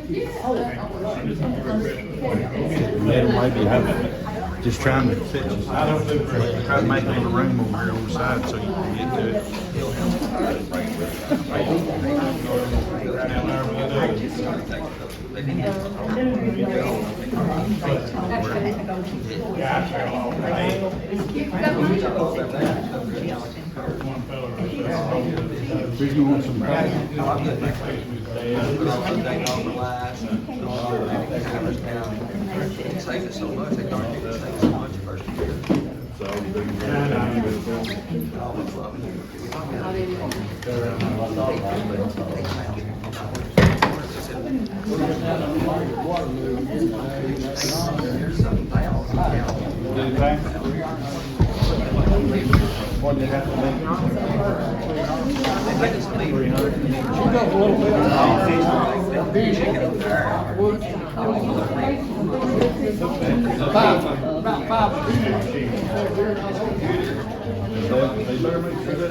Maybe have just trying to fit, try to make a little room over here on the side so you can get to it. Did you want some It saves us so much, they don't do it saves so much the first year. What do you have to make? About five. They better make sure that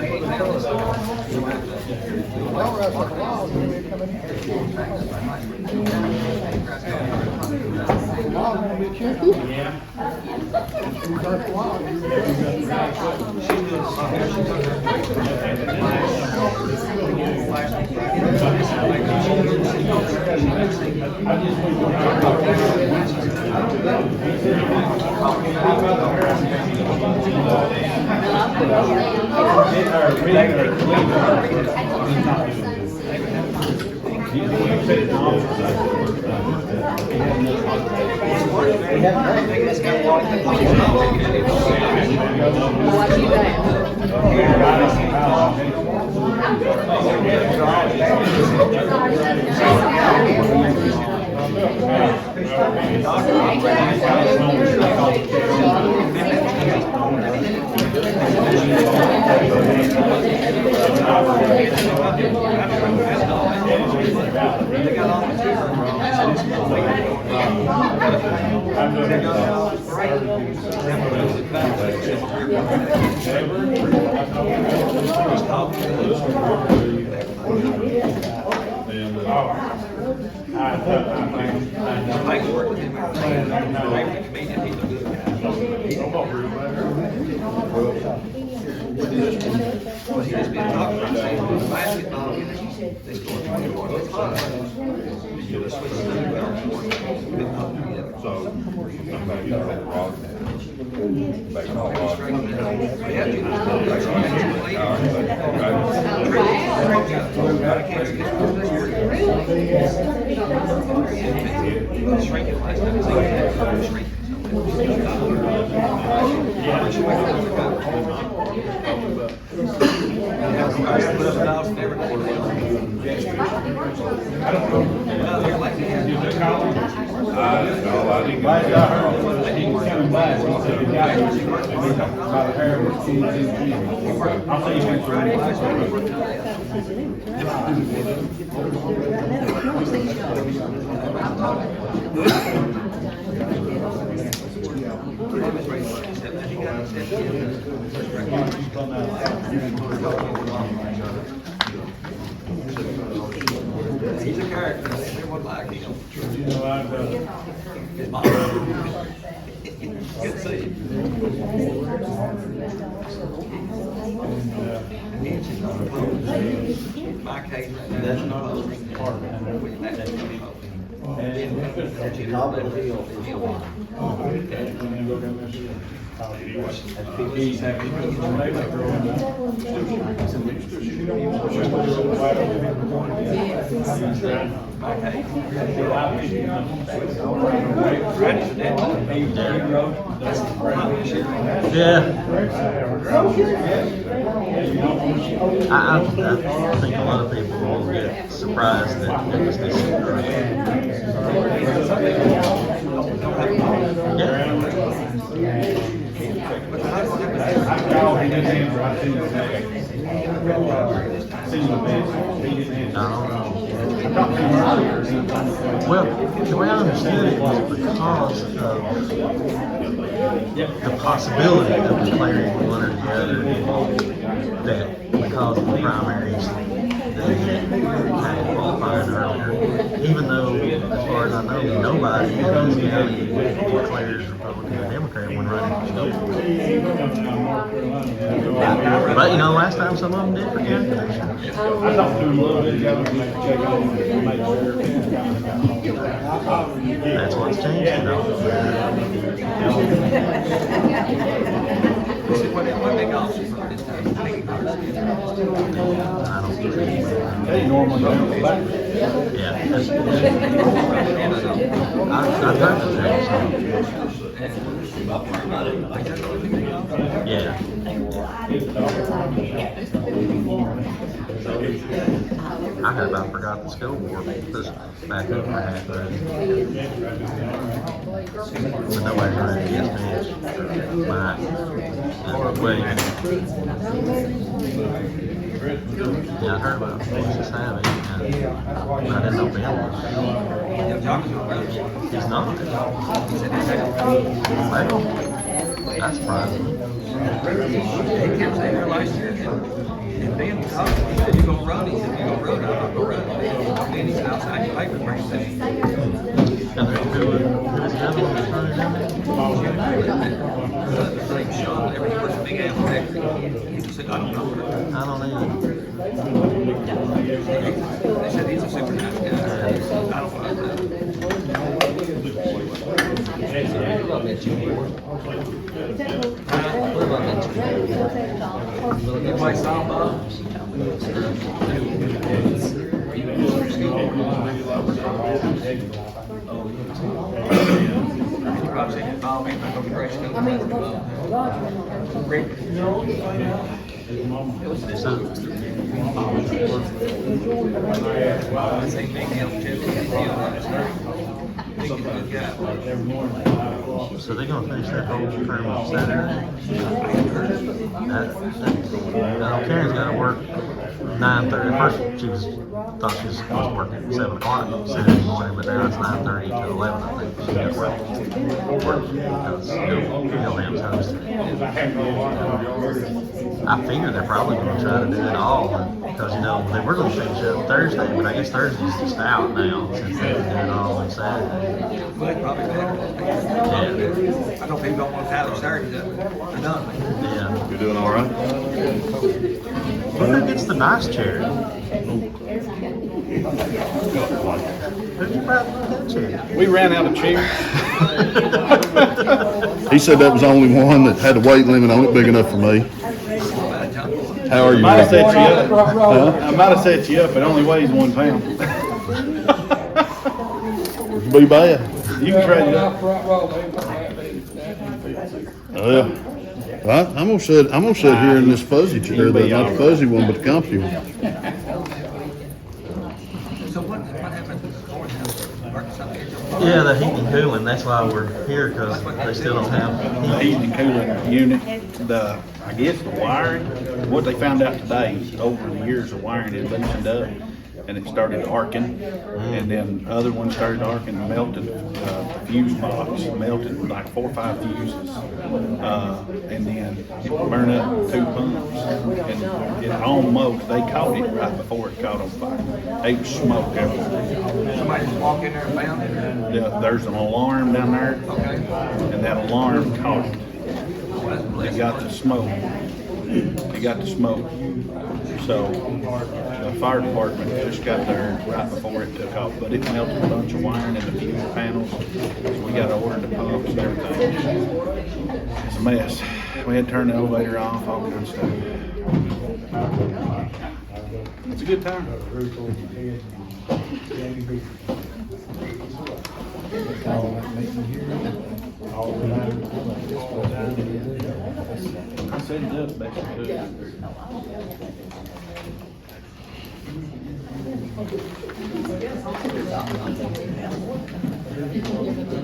Well, he just been talking about saying basketball, they score 21 points. So, somebody got a rock now. Back on He's a character. Everyone like him. His mom. Good to see you. My case right now, that's not a part of it. That's your novel deal. Yeah. I think a lot of people will get surprised that it was this early. Well, the way I understood it was because of the possibility of declaring one or the other, that because of the primaries, they had kind of qualified earlier, even though I know nobody in this county declares Republican or Democrat when running for school board. But you know, last time some of them did for county commission. That's what's changed, though. What big office for this time? I don't think. They normally don't go back. Yeah. I've heard of that. Yeah. I had about forgot the school board was back over half of it. But nobody's running against me. Mike. Wait. Yeah, I heard about Texas having, and I didn't know Bill was. He's not. Well, that's surprising. He kept saying there last year, and Ben talked, he said, "You gonna run?" He said, "You gonna run?" I'm not gonna run. And he's outside the paper where he said, And who is the other one that's running down there? his name's Sean, every person big apple factory. He said, "I don't know." I don't either. They said he's a super nice guy. I don't know. You play softball? Rob said he'd follow me if I go to grade school. I say big deal too. Big deal. Big good guy. So they're gonna finish that whole term on Saturday? Karen's gotta work 9:30. At first, thought she was supposed to work at 7 o'clock Saturday morning, but now it's 9:30 to 11, I think. She got to work because Gilham's hosting. I figure they're probably gonna try to do it all, because, you know, they were gonna finish up Thursday, but I guess Thursday's just out now, since they can do it all on Saturday. But probably better. Yeah. I don't think don't want to have it Saturday. They're done. Yeah. You doing all right? Well, who gets the nice chair? Who'd you buy that chair? We ran out of chairs. He said that was the only one that had a weight limit on it big enough for me. How are you? Might have set you up. Huh? I might have set you up. It only weighs 1 pound. Be bad. You can trade it up. Well, I'm gonna sit here in this fuzzy chair, not the fuzzy one, but the comfy one. So what happened to the courthouse? Yeah, the heating and cooling, that's why we're here, because they still don't have The heat. heating and cooling unit, I guess the wiring, what they found out today, over the years the wiring had loosened up and it started arcing, and then other ones started arcing and melted. The fuse box melted like 4 or 5 fuses, and then it burned up 2 pumps, and it almost, they caught it right before it caught on fire. They was smoke everywhere. Somebody just walked in there and found it? There's an alarm down there, Okay. and that alarm caught it. Well, that's It got the smoke. It got the smoke. So the fire department just got there right before it took off, but it melted a bunch of wiring in the fuse panels. So we got to order the pumps and everything. It's a mess. We had to turn the elevator off, all kinds of stuff. It's a good time. I set it up best I could.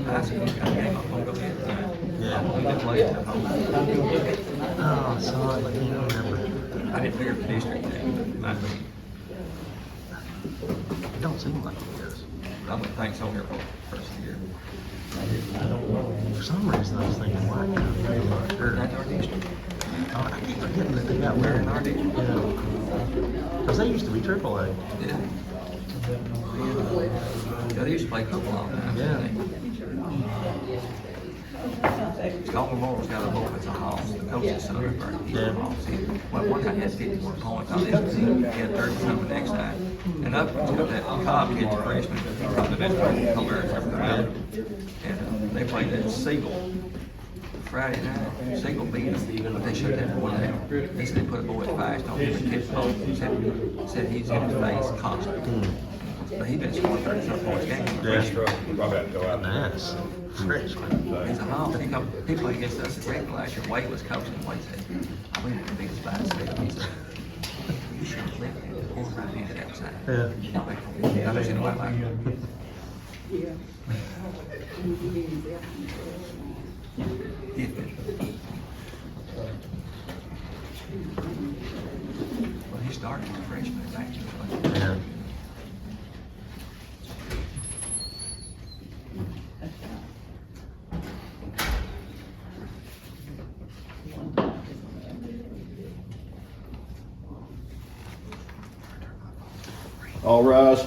That's a good game. I'm gonna go get it. Yeah. We did play it. Oh, I saw it, I can't remember. I didn't figure the district thing, but It don't seem like it is. I don't think so here for the first year. For some reason, I was thinking White County, I'm not sure. That's our district. Oh, I keep forgetting that they got We're one. in our district. Yeah. Because they used to be AAA. Yeah. They They used to play football all the time. Yeah. Scott Memorial's got a book, it's a house, the coach's son of Bernie, he's a house. One time he had 51 points on this team, he had 30 something the next time. And up to that Cobb kid, the freshman, probably the best player Colbert's ever come out. And they played at Siegel Friday night. Siegel beat them, but they shut that boy down. They said they put a boy fast on him and kept both. Said he's in his face constantly. But he's been scoring 30 something points a game. Probably have to go out there. Nice. Freshman. He's a hall. He played against us at Rick last year. Wade was coaching. Wade said, I went to the biggest bicycle. He said, you should have left him or right-handed outside. Yeah. I've never seen nobody like him. Well, he started as a freshman back in the Yeah. All rise.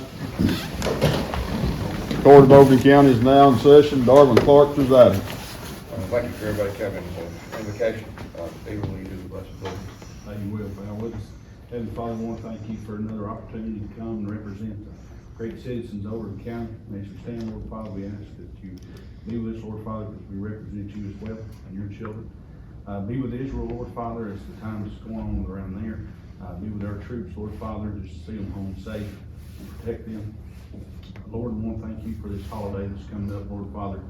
Court of Overton County is now in session. Darwin Clark presiding. Thank you for everybody coming for invocation. Stephen, will you do the blessing, please? You will, bow with us. Heavenly Father, I want to thank you for another opportunity to come and represent the great citizens of Overton County. And as we stand, Lord Father, we ask that you be with us, Lord Father, because we represent you as well and your children. Be with Israel, Lord Father, as the time is going on around there. Be with our troops, Lord Father, just see them home safe and protect them. Lord, we want to thank you for this holiday that's coming up, Lord Father.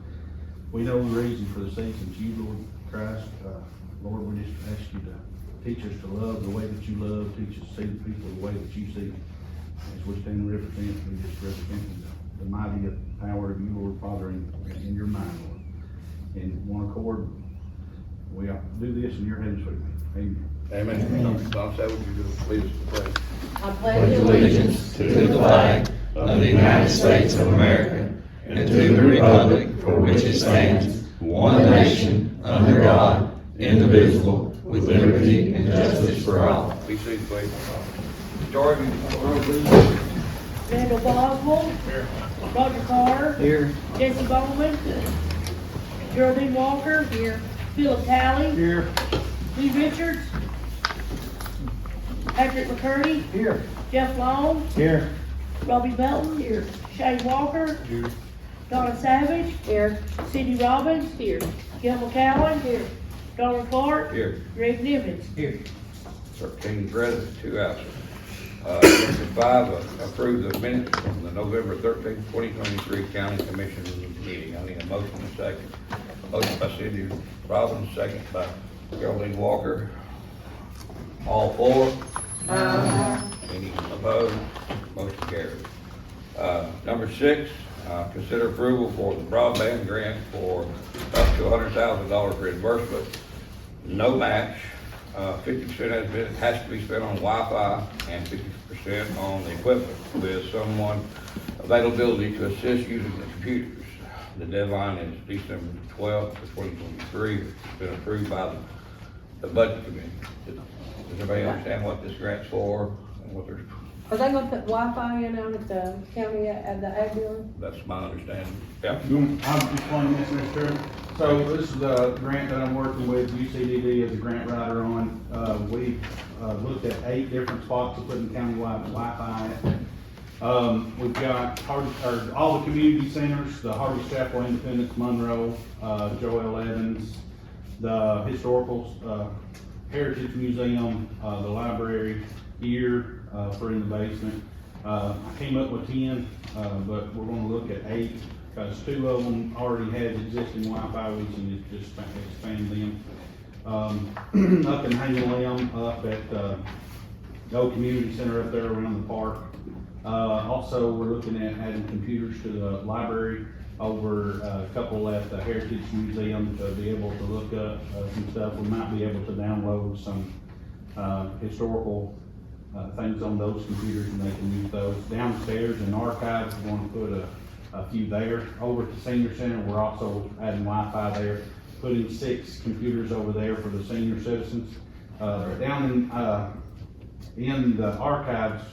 We know the reason for the season's you, Lord Christ. Lord, we just ask you to teach us to love the way that you love. Teach us to see the people the way that you see them. As we stand and represent, we just represent the mighty power of you, Lord Father, in your mind, Lord. In one accord, we do this in your hands, sweet name. Amen. Amen. Bob, say what you do, please, pray. I pledge allegiance to the flag of the United States of America and to the republic for which it stands, one nation, under God, indivisible, with liberty and justice for all. Be seated, please. George, Randall Boswell. Here. Roger Carr. Here. Jesse Bowman. Geraldine Walker. Here. Philip Talley. Here. Lee Richards. Patrick McCurdy. Here. Jeff Long. Here. Robbie Belton. Here. Shane Walker. Here. Donna Savage. Here. Cindy Robbins. Here. Gil McCowen. Here. Darwin Clark. here. Greg Nivens. Here. 13 present, 2 absent. Number 5, approve the minutes from the November 13th, 2023 County Commission meeting. I need a motion and a second. Motion by Cindy Robbins, second by Geraldine Walker. All for? Any opposed? Motion carries. Number 6, consider approval for the broadband grant for up to $100,000 reimbursement. No match. 50% has to be spent on Wi-Fi and 50% on the equipment with someone availability to assist using the computers. The deadline is December 12th, 2023. It's been approved by the budget committee. Does everybody understand what this grant's for and what they're? Are they gonna put Wi-Fi in out at the county, at the ag building? That's my understanding. Yeah. I'll explain this, Mr. Chairman. So this is the grant that I'm working with UCDD as a grant writer on. We looked at 8 different spots to put in countywide Wi-Fi at. We've got all the community centers, the Harvey Chapel Independence, Monroe, Joel Evans, the historical Heritage Museum, the library here for in the basement. I came up with 10, but we're going to look at 8 because 2 of them already has existing Wi-Fi. We can just expand them. Up in Hanging Limb, up at the old community center up there around the park. Also, we're looking at adding computers to the library over a couple at the Heritage Museum to be able to look up some stuff. We might be able to download some historical things on those computers and they can use those. Downstairs in archives, we're going to put a few there. Over at the senior center, we're also adding Wi-Fi there, putting 6 computers over there for the senior citizens. Down in the archives,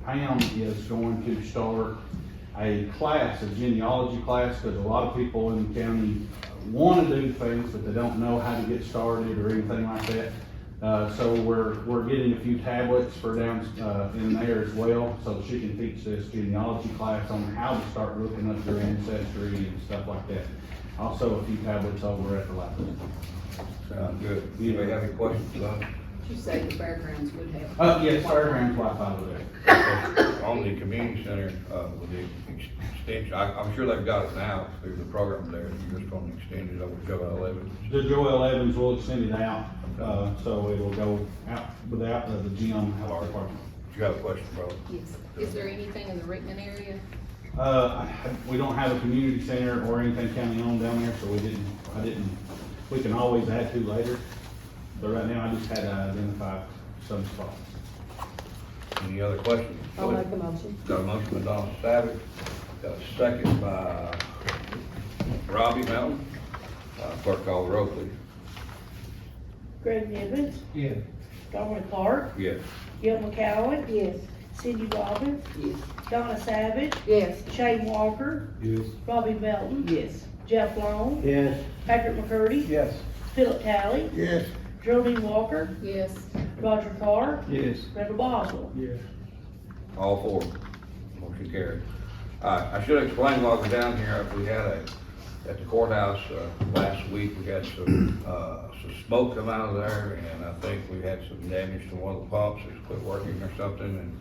Pam is going to start a class, a genealogy class, because a lot of people in the county want to do things, but they don't know how to get started or anything like that. So we're getting a few tablets for down, in there as well, so she can teach this genealogy class on how to start looking up your ancestry and stuff like that. Also, a few tablets over at the library. Sounds good. Anybody have any questions about it? You say the fairgrounds would have. Yes, Fairgrounds Wi-Fi over there. On the community center, with the extension, I'm sure they've got it now through the program there, you're just gonna extend it over to Joel Evans. The Joel Evans will extend it out, so it'll go out without the gym health department. Do you have a question, bro? Yes. Is there anything in the Rickman area? We don't have a community center or anything county owned down there, so we can always add to later. But right now, I just had to identify some spots. Any other questions? I'll make a motion. Got a motion by Donna Savage, got a second by Robbie Melton. Clerk call the roll, please. Greg Nivens, Yeah. Darwin Clark, Yes. Gil McCowen, Yes. Cindy Robbins, Yes. Donna Savage, Yes. Shane Walker, Yes. Robbie Melton, Yes. Jeff Long, Yes. Patrick McCurdy, Yes. Philip Talley, Yes. Geraldine Walker, Yes. Roger Carr, Yes. Randall Boswell. Yes. All four. Motion carried. I should explain while we're down here, we had at the courthouse, last week, we had some smoke come out of there, and I think we had some damage to one of the pumps, it's quit working or something,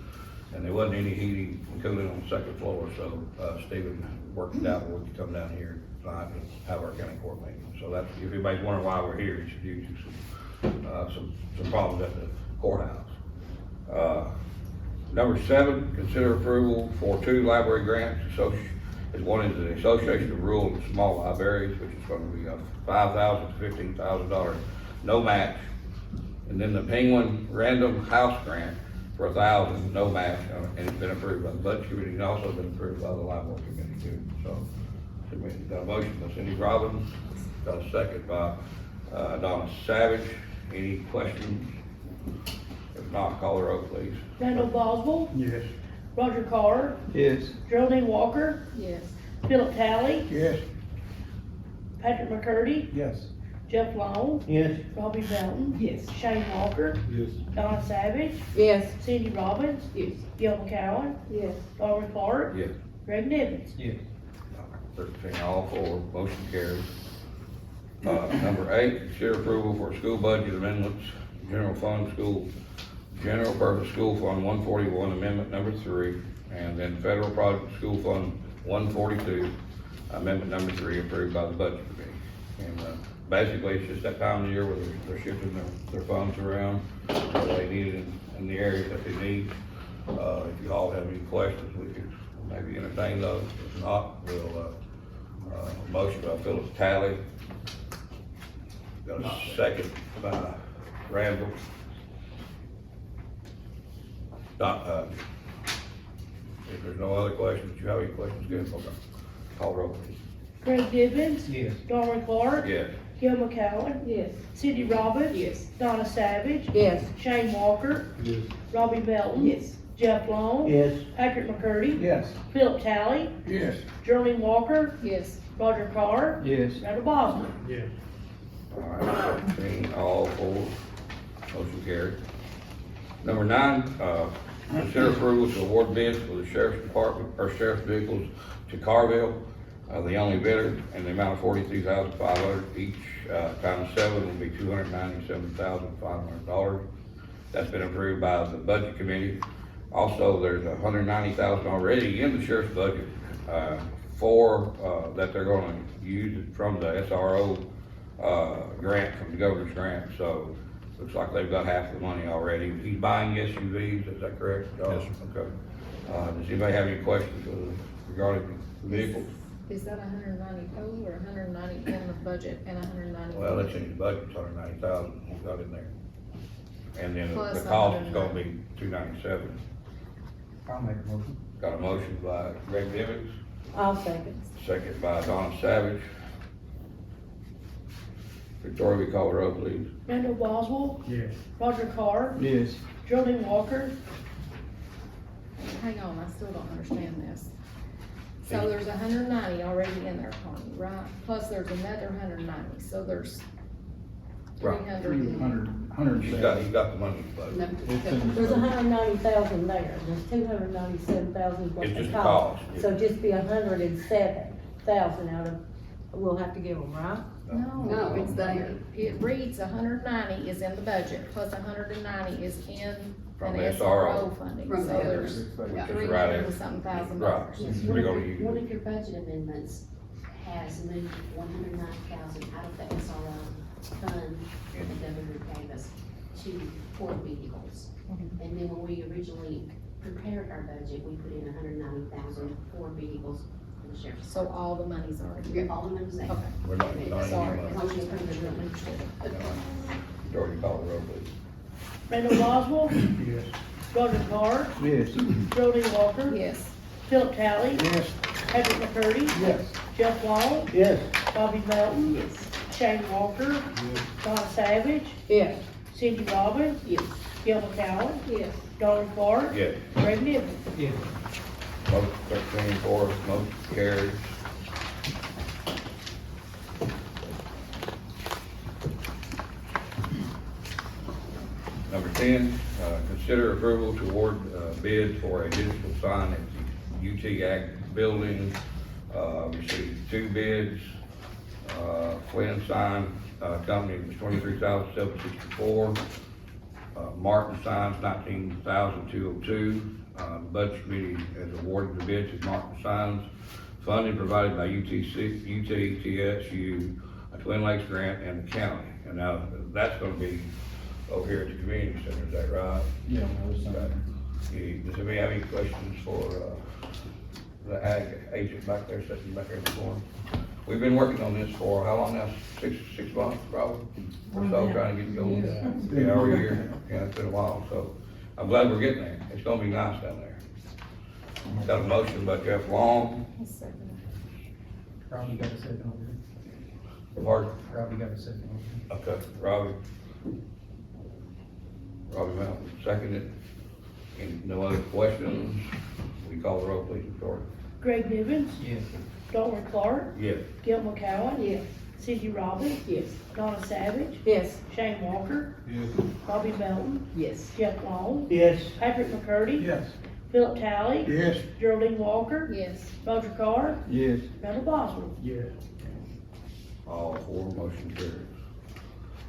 and there wasn't any heating and cooling on the second floor, so, Stephen worked it out where we could come down here tonight and have our county court meeting. So that's, if anybody's wondering why we're here, it's due to some problems at the courthouse. Number 7, consider approval for 2 library grants. One is the Association of Rural and Small Libraries, which is going to be a $5,000 to $15,000 no match. And then the Penguin Random House Grant for $1,000 no match, and it's been approved by the Budget Committee and also been approved by the Library Committee too. So, we got a motion by Cindy Robbins, got a second by Donna Savage. Any questions? If not, call the roll, please. Randall Boswell, Yes. Roger Carr, Yes. Geraldine Walker, Yes. Philip Talley, Yes. Patrick McCurdy, Yes. Jeff Long, Yes. Robbie Melton, Yes. Shane Walker, Yes. Donna Savage, Yes. Cindy Robbins, Yes. Gil McCowen, Yes. Darwin Clark, Yes. Greg Nivens. Yes. 13, all four, motion carries. Number 8, consider approval for school budget amendments, general purpose school fund 141, amendment number 3, and then federal project school fund 142, amendment number 3, approved by the budget committee. And basically, it's just that time of year where they're shifting their funds around, where they need it in the areas that they need. If you all have any questions, we could maybe entertain those. If not, we'll, motion by Philip Talley. Got a second by Randall. If there's no other questions, do you have any questions? Good, okay. Call roll, please. Greg Nivens, Yes. Darwin Clark, Yes. Gil McCowen, Yes. Cindy Robbins, Yes. Donna Savage, Yes. Shane Walker, Yes. Robbie Melton, Yes. Jeff Long, Yes. Patrick McCurdy, Yes. Philip Talley, Yes. Geraldine Walker, Yes. Roger Carr, Yes. Randall Boswell. Yes. All right, 13, all four, motion carried. Number 9, consider approval to award bids for the sheriff's department, or sheriff's vehicles to Carville, the only bidder, and the amount of $42,500 each, times 7 will be $297,500. That's been approved by the budget committee. Also, there's $190,000 already in the sheriff's budget, that they're gonna use from the SRO, grant, from the governor's grant, so looks like they've got half the money already. He's buying SUVs, is that correct? Yes, sir. Okay. Does anybody have any questions regarding the vehicles? Is that 190 total or 190 in the budget and 190? Well, it's in the budget, it's $190,000, he's got in there. And then Plus the cost is 190. gonna be $297. I'll make a motion. Got a motion by Greg Nivens, I'll second. second by Donna Savage. Victoria, we call the roll, please. Randall Boswell, Yes. Roger Carr, Yes. Geraldine Walker, Hang on, I still don't understand this. So there's 190 already in there, Connie, right? Plus there's another 190, so there's Right. 300. He's got the money, but There's 190,000 there, there's 297,000 plus It's the just cost. cost, yeah. So just be 107,000 out of, we'll have to give them, right? No, it's there. It reads 190 is in the budget, plus 190 is in From an SRO. SRO funding, From so the there's Which is 300 right and there. something thousand Right. dollars. We're gonna One use, of your budget amendments has moved 109,000 out of the SRO fund that the governor gave us for vehicles. And then when we originally prepared our budget, we put in 190,000 for vehicles for the sheriff's. So all the money's already. You're all the money's there. Okay. we're not Sorry. money. As long as you approve the money. George, call the roll, please. Randall Boswell. Yes. Roger Carr. Yes. Geraldine Walker. Yes. Philip Talley. Yes. Patrick McCurdy. Yes. Jeff Long. Yes. Bobby Melton. Yes. Shane Walker. Donna Savage. Yes. Cindy Robbins. Yes. Gil McCowen. Yes. Darwin Clark. Yes. Greg Nivens. Yes. Motion 13 for, motion carries. Number 10, consider approval to award bid for a digital sign at the UT Ag building. Received 2 bids. Flynn Sign Company was $23,764. Martin Signs, $19,202. Budget committee has awarded the bid to Martin Signs. Funding provided by UTTSU, a Twin Lakes grant, and the county. And now, that's gonna be over here at the community center, is that right? Yeah. Does anybody have any questions for, the ag agent back there, sitting back there in the corner? We've been working on this for, how long now? Six months, probably, or so, trying to get going. Yeah, over a year, yeah, it's been a while, so I'm glad we're getting there. It's gonna be nice down there. Got a motion by Jeff Long, Robbie got a second over here. Mark, Robbie got a second over here. okay, Robbie Melton, seconded. Any, no other questions? We call the roll, please, Victoria. Greg Nivens. Yes. Darwin Clark. Yes. Gil McCowen. Yes. Cindy Robbins. Yes. Donna Savage. Yes. Shane Walker. Yes. Bobby Melton. Yes. Jeff Long. Yes. Patrick McCurdy. Yes. Philip Talley. Yes. Geraldine Walker. Yes. Roger Carr. Yes. Randall Boswell. Yes. All 4, motion carries.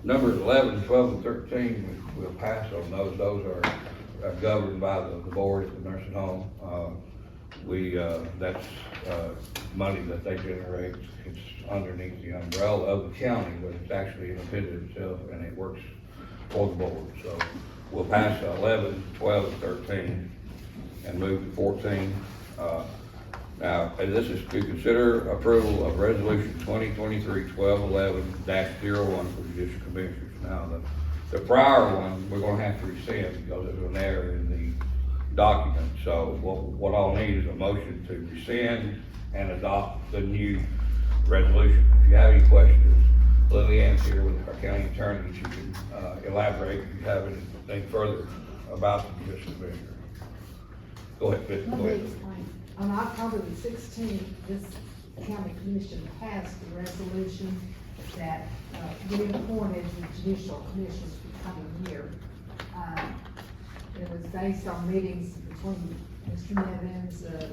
Numbers 11, 12, and 13, we'll pass on those. Those are governed by the board at the nursing home. That's money that they generate. It's underneath the umbrella of the county, but it's actually independent itself, and it works for the board. So we'll pass 11, 12, and 13, and move to 14. Now, and this is to consider approval of resolution 2023-1211-01 for judicial commissioners. Now, the prior one, we're gonna have to rescind because there's an error in the document. So what I'll need is a motion to rescind and adopt the new resolution. If you have any questions, Lillian's here with our county attorney. She can elaborate if you have anything further about the judicial commissioner. Go ahead, Chris, go Let me ahead. explain. On October the 16th, this county commission passed a resolution that reappointed the judicial commissioners for the coming year. It was based on meetings between Mr. Nevins, the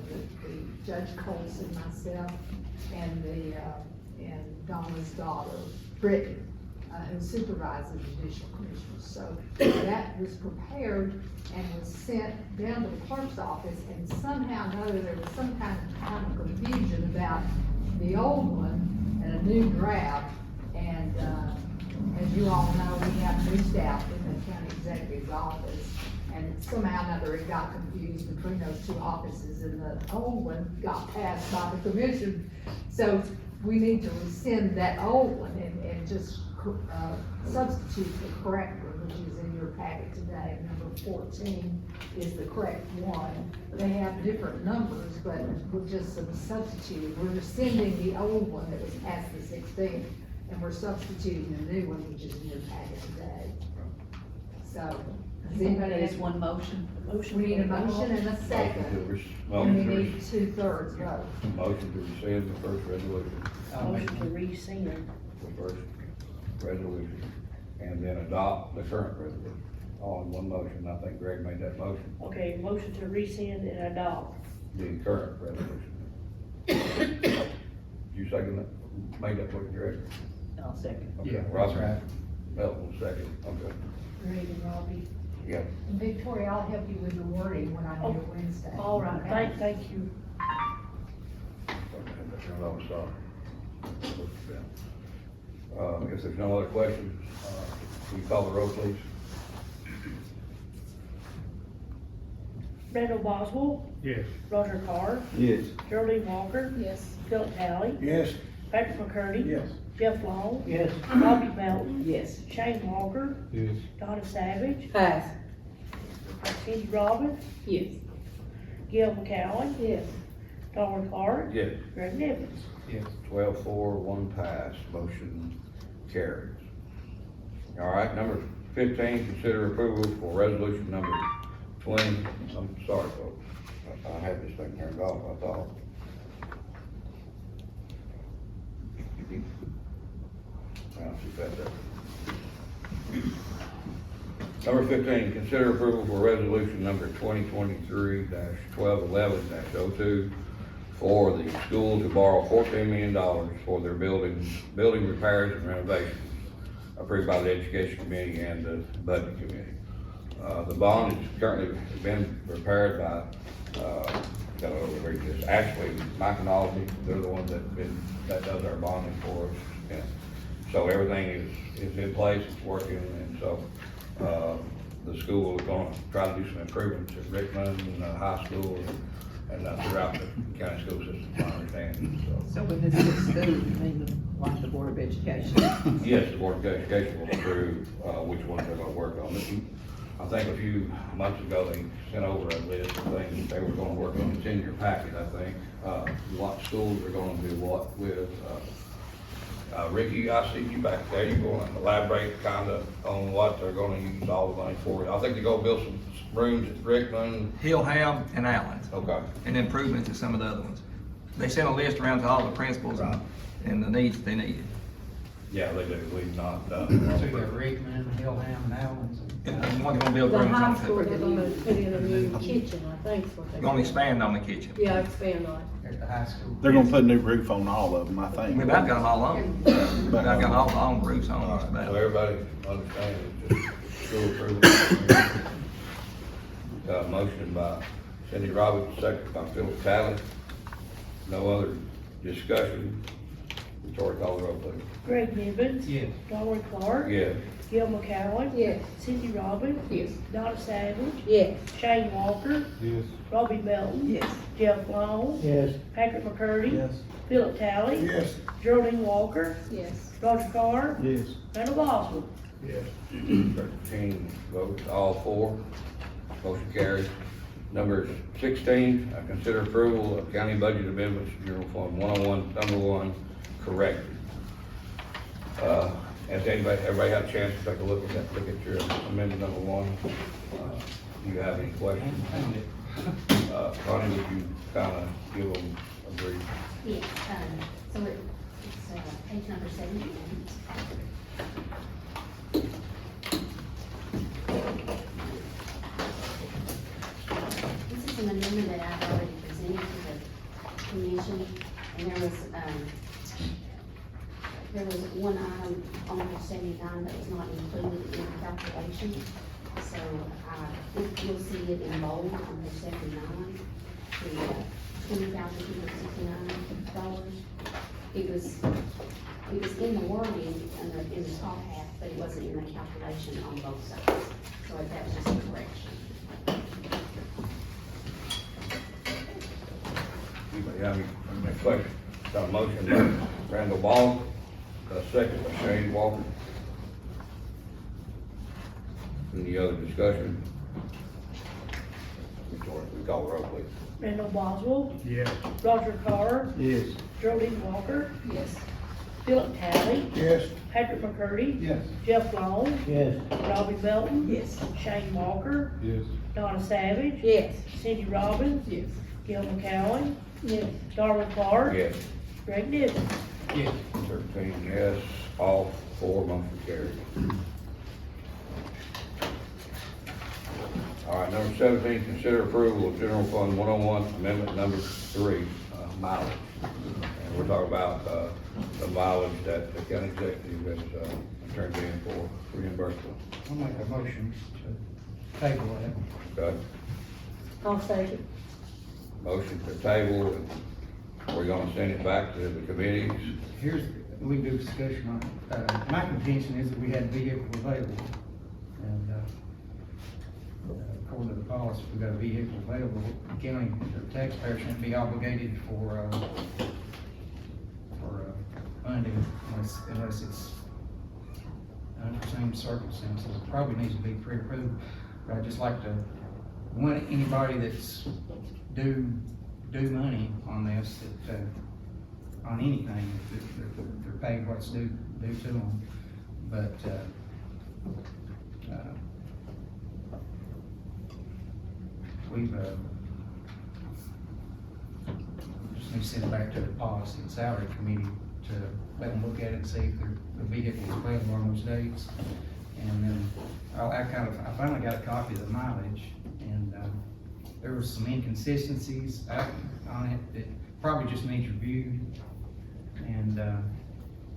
Judge Colson, myself, and and Donna's daughter, Brittany, who supervises the judicial commissioners. So that was prepared and was sent down to the clerk's office, and somehow or another, there was some kind of confusion about the old one and a new draft. And, as you all know, we have new staff in the county executive's office, and somehow or another it got confused between those two offices, and the old one got passed by the commission. So we need to rescind that old one and just substitute the correct one, which is in your packet today. Number 14 is the correct one. They have different numbers, but we're just substituting. We're rescinding the old one that was passed the 16th, and we're substituting the new one, which is in your packet today. So, Does anybody That is have, one motion. we need a motion and a second, and we Motion need 2/3 vote. to rescind the first resolution, Motion to rescind. the first resolution, and then adopt the current resolution. All in one motion. I think Greg made that motion, Okay, motion to rescind and adopt. the current resolution. You second that, made that motion, Greg? I'll second. Okay, Yeah, that's Robert right. Melton, second, okay. Greg and Robbie. Yeah. And Victoria, I'll help you with the wording when I'm here Wednesday. All right, Okay? thank you. I'm sorry. If there's no other questions, will you call the roll, please? Randall Boswell, Yes. Roger Carr, Yes. Geraldine Walker, Yes. Philip Talley, Yes. Patrick McCurdy. Yes. Jeff Long, Yes. Robbie Melton, Yes. Shane Walker, Yes. Donna Savage, Pass. Cindy Robbins, Yes. Gil McCowen, Yes. Darwin Clark, Yes. Greg Nivens. Yes. 12-4, 1 pass, motion carries. All right, number 15, consider approval for resolution number 20, I'm sorry, folks, I had this thing turned off, I thought. Now, see if that's it. Number 15, consider approval for resolution number 2023-1211-02 for the school to borrow $14 million for their building repairs and renovations, approved by the Education Committee and the Budget Committee. The bond has currently been prepared by, actually, my technology, they're the ones that does our bonding for us. And so everything is in place, it's working, and so, the school is gonna try to do some improvements at Richmond and High School and throughout the county school system, my understanding, so. So when this gets through, you mean like the Board of Education? Yes, the Board of Education will approve, which ones they're gonna work on. I think a few months ago, they sent over a list of things they were gonna work on. It's in your packet, I think. What schools are gonna do what with, Ricky, I see you back there. You gonna elaborate kinda on what they're gonna use all the money for? I think they're gonna build some rooms at Rickman. Hillham and Allen, Okay. and improvements to some of the other ones. They sent a list around to all the principals and the needs that they needed. Yeah, they do. We've not done. So you got Rickman, Hillham, and Allen. And one gonna build The rooms high on school, it. they're gonna put in a new kitchen, I think is what they're. Gonna expand on the kitchen. Yeah, expand on it. At the high school. They're gonna put a new roof on all of them, I think. We've about got them all on. We've about got all the roofs on just So about. everybody understands, it's just school approval. Got a motion by Cindy Roberts, second by Philip Talley. No other discussion. Victoria, call the roll, please. Greg Nivens. Yes. Darwin Clark. Yes. Gil McCowen. Yes. Cindy Robbins. Yes. Donna Savage, Yes. Shane Walker, Yes. Robbie Melton. Yes. Jeff Long, Yes. Patrick McCurdy. Yes. Philip Talley. Yes. Geraldine Walker, Yes. Roger Carr, Yes. Randall Boswell. Yes. 13 votes, all four. Motion carries. Number 16, consider approval of county budget amendments, General Fund 101, number 1, corrected. Has everybody had a chance to take a look at that, look at your amendment number 1? Do you have any questions? Connie, would you kind of give them a brief? Yes, so it's, page number 71. This is an amendment that I've already presented to the commission, and there was one item on page 79 that was not included in the calculation. So, you'll see it in bold on page 79, the $20,269. It was in the wording in the top half, but it wasn't in the calculation on both sides. So that was just a correction. Anybody have any questions? Got a motion by Randall Ball, a second by Shane Walker. Any other discussion? Victoria, we call the roll, please. Randall Boswell, Yes. Roger Carr, Yes. Geraldine Walker, Yes. Philip Talley, Yes. Patrick McCurdy, Yes. Jeff Long, Yes. Robbie Melton, Yes. Shane Walker, Yes. Donna Savage, Yes. Cindy Robbins, Yes. Gil McCowen, Yes. Darwin Clark, Yes. Greg Nivens. Yes. 13 yes, all four, motion carried. All right, number 17, consider approval of General Fund 101, Amendment Number 3, mileage. And we're talking about the mileage that the county executive has turned in for reimbursement. I'll make a motion to table that. Okay, I'll second. motion to table, and we're gonna send it back to the committees. We can do discussion on it. My contention is that we had vehicle available. And, according to the policy, if we got a vehicle available, the county, the taxpayer shouldn't be obligated for funding unless it's unforeseen circumstances. It probably needs to be pre-approved, but I'd just like to, want anybody that's due money on this, that, on anything, they're paid what's due to them. But, we've, just need to send it back to the policy and salary committee to let them look at it and see if the vehicle is available on those dates. And then I finally got a copy of the mileage, and there were some inconsistencies on it that probably just needs reviewed. And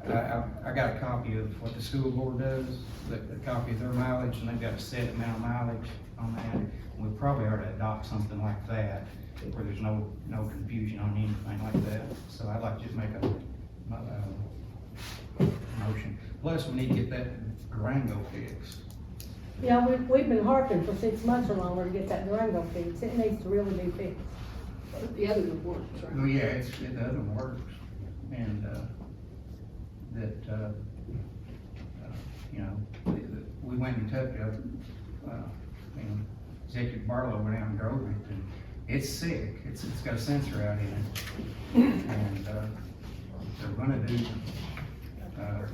I got a copy of what the school board does, a copy of their mileage, and they've got a set amount of mileage on that. And we probably ought to adopt something like that, where there's no confusion on anything like that. So I'd like to just make a motion. Plus, we need to get that Durango fixed. Yeah, we've been harping for 6 months or longer to get that Durango fixed. It needs to really be fixed. The other one works, right? Well, yeah, the other one works. And, we went and took, Executive Barlow went out and drove it, and it's sick. It's got a sensor out in it. And, they're gonna do,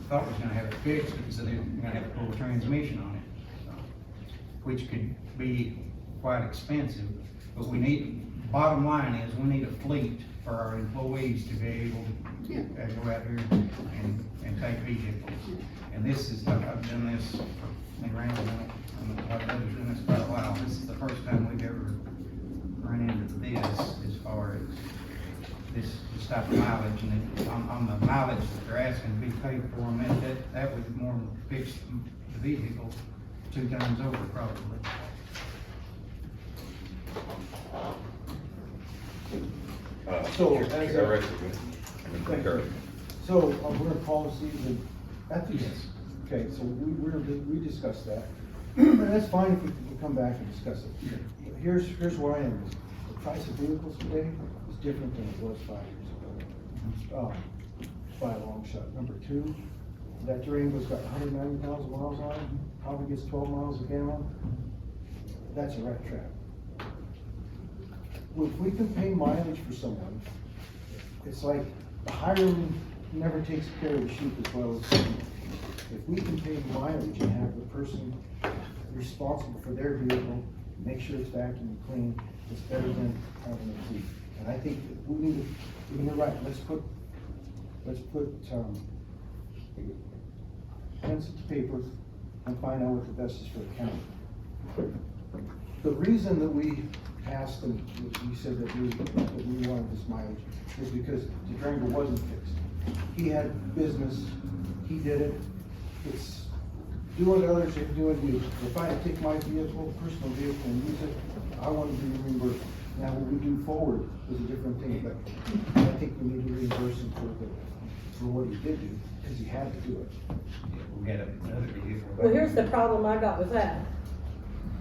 thought was gonna have it fixed, because they're gonna have to pull a transmission on it, so, which could be quite expensive. But bottom line is, we need a fleet for our employees to be able to go out here and take vehicles. And this is, I've done this, me Randall done it, and a lot of others doing this for a while. This is the first time we've ever run into this as far as this type of mileage. And on the mileage that they're asking to be paid for, and that would more than fix the vehicle 2 times over probably. So, So, we're in policies and ethics. Okay, so we discussed that. And that's fine if we can come back and discuss it. Here's where I am. The price of vehicles today is different than it was 5 years ago. By a long shot. Number 2, that Durango's got 190,000 miles on it, probably gets 12 miles a gallon. That's a rat trap. If we can pay mileage for someone, it's like the hireman never takes care of the sheep as well as the sheep. If we can pay mileage and have the person responsible for their vehicle, make sure it's vacuumed and clean, it's better than having a fleet. And I think that we need to, and you're right, let's put pencil to paper and find out what the best is for the county. The reason that we passed and you said that we wanted this mileage is because the Durango wasn't fixed. He had business, he did it. It's do what others are doing. If I take my vehicle, personal vehicle, and use it, I want to be reimbursed. Now, what we do forward is a different thing, but I think we need to reimburse him for what he did do, because he had to do it. We'll get another vehicle. Well, here's the problem I got with that.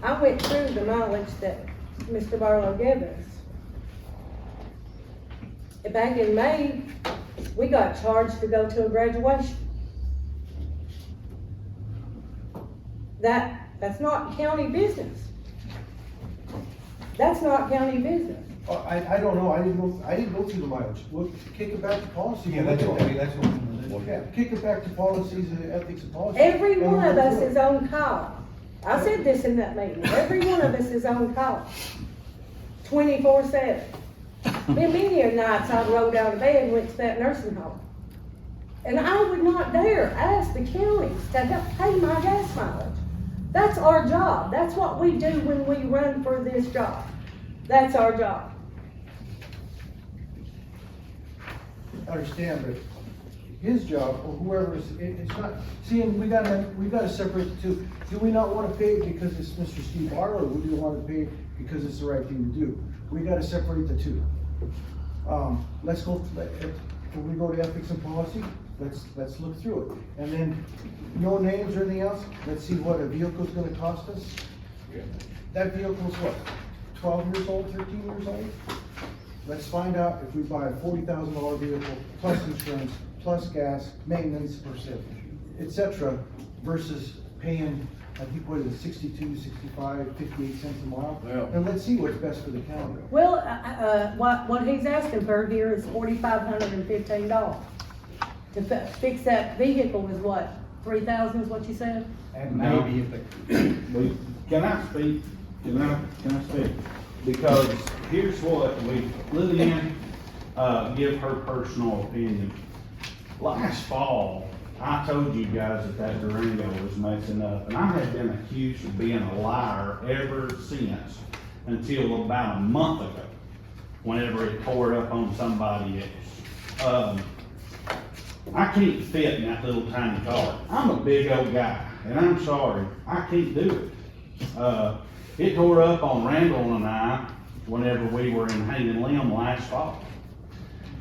I went through the mileage that Mr. Barlow gave us. Back in May, we got charged to go to a graduation. That's not county business. That's not county business. I don't know, I didn't go through the mileage. We'll kick it back to policy. Yeah, that's what we're gonna do. Yeah, kick it back to policies and ethics and policy. Every one of us is on call. I said this in that meeting, every one of us is on call, 24/7. Been many of nights I rolled out of bed and went to that nursing home. And I would not dare ask the counties to help pay my gas mileage. That's our job, that's what we do when we run for this job. That's our job. I understand, but his job, or whoever is, it's not, see, and we gotta separate the two. Do we not wanna pay it because it's Mr. Steve Barlow, or do we wanna pay it because it's the right thing to do? We gotta separate the two. Let's go, when we go to ethics and policy, let's look through it. And then, no names or anything else, let's see what a vehicle's gonna cost us. That vehicle's what, 12 years old, 13 years old? Let's find out if we buy a $40,000 vehicle, plus insurance, plus gas, maintenance, etc., versus paying, I think, what is it, 62, 65, 58 cents a mile? Yeah. And let's see what's best for the county. Well, what he's asking for here is $4,515. To fix that vehicle is what, 3,000 is what you said? And maybe if the, Can I speak? Can I speak? Because here's what Lillian, give her personal opinion. Last fall, I told you guys that Durango was messing up, and I have been accused of being a liar ever since, until about a month ago, whenever it tore up on somebody else. I can't fit in that little tiny car. I'm a big old guy, and I'm sorry, I can't do it. It tore up on Randall and I whenever we were in Hanging Limb last fall.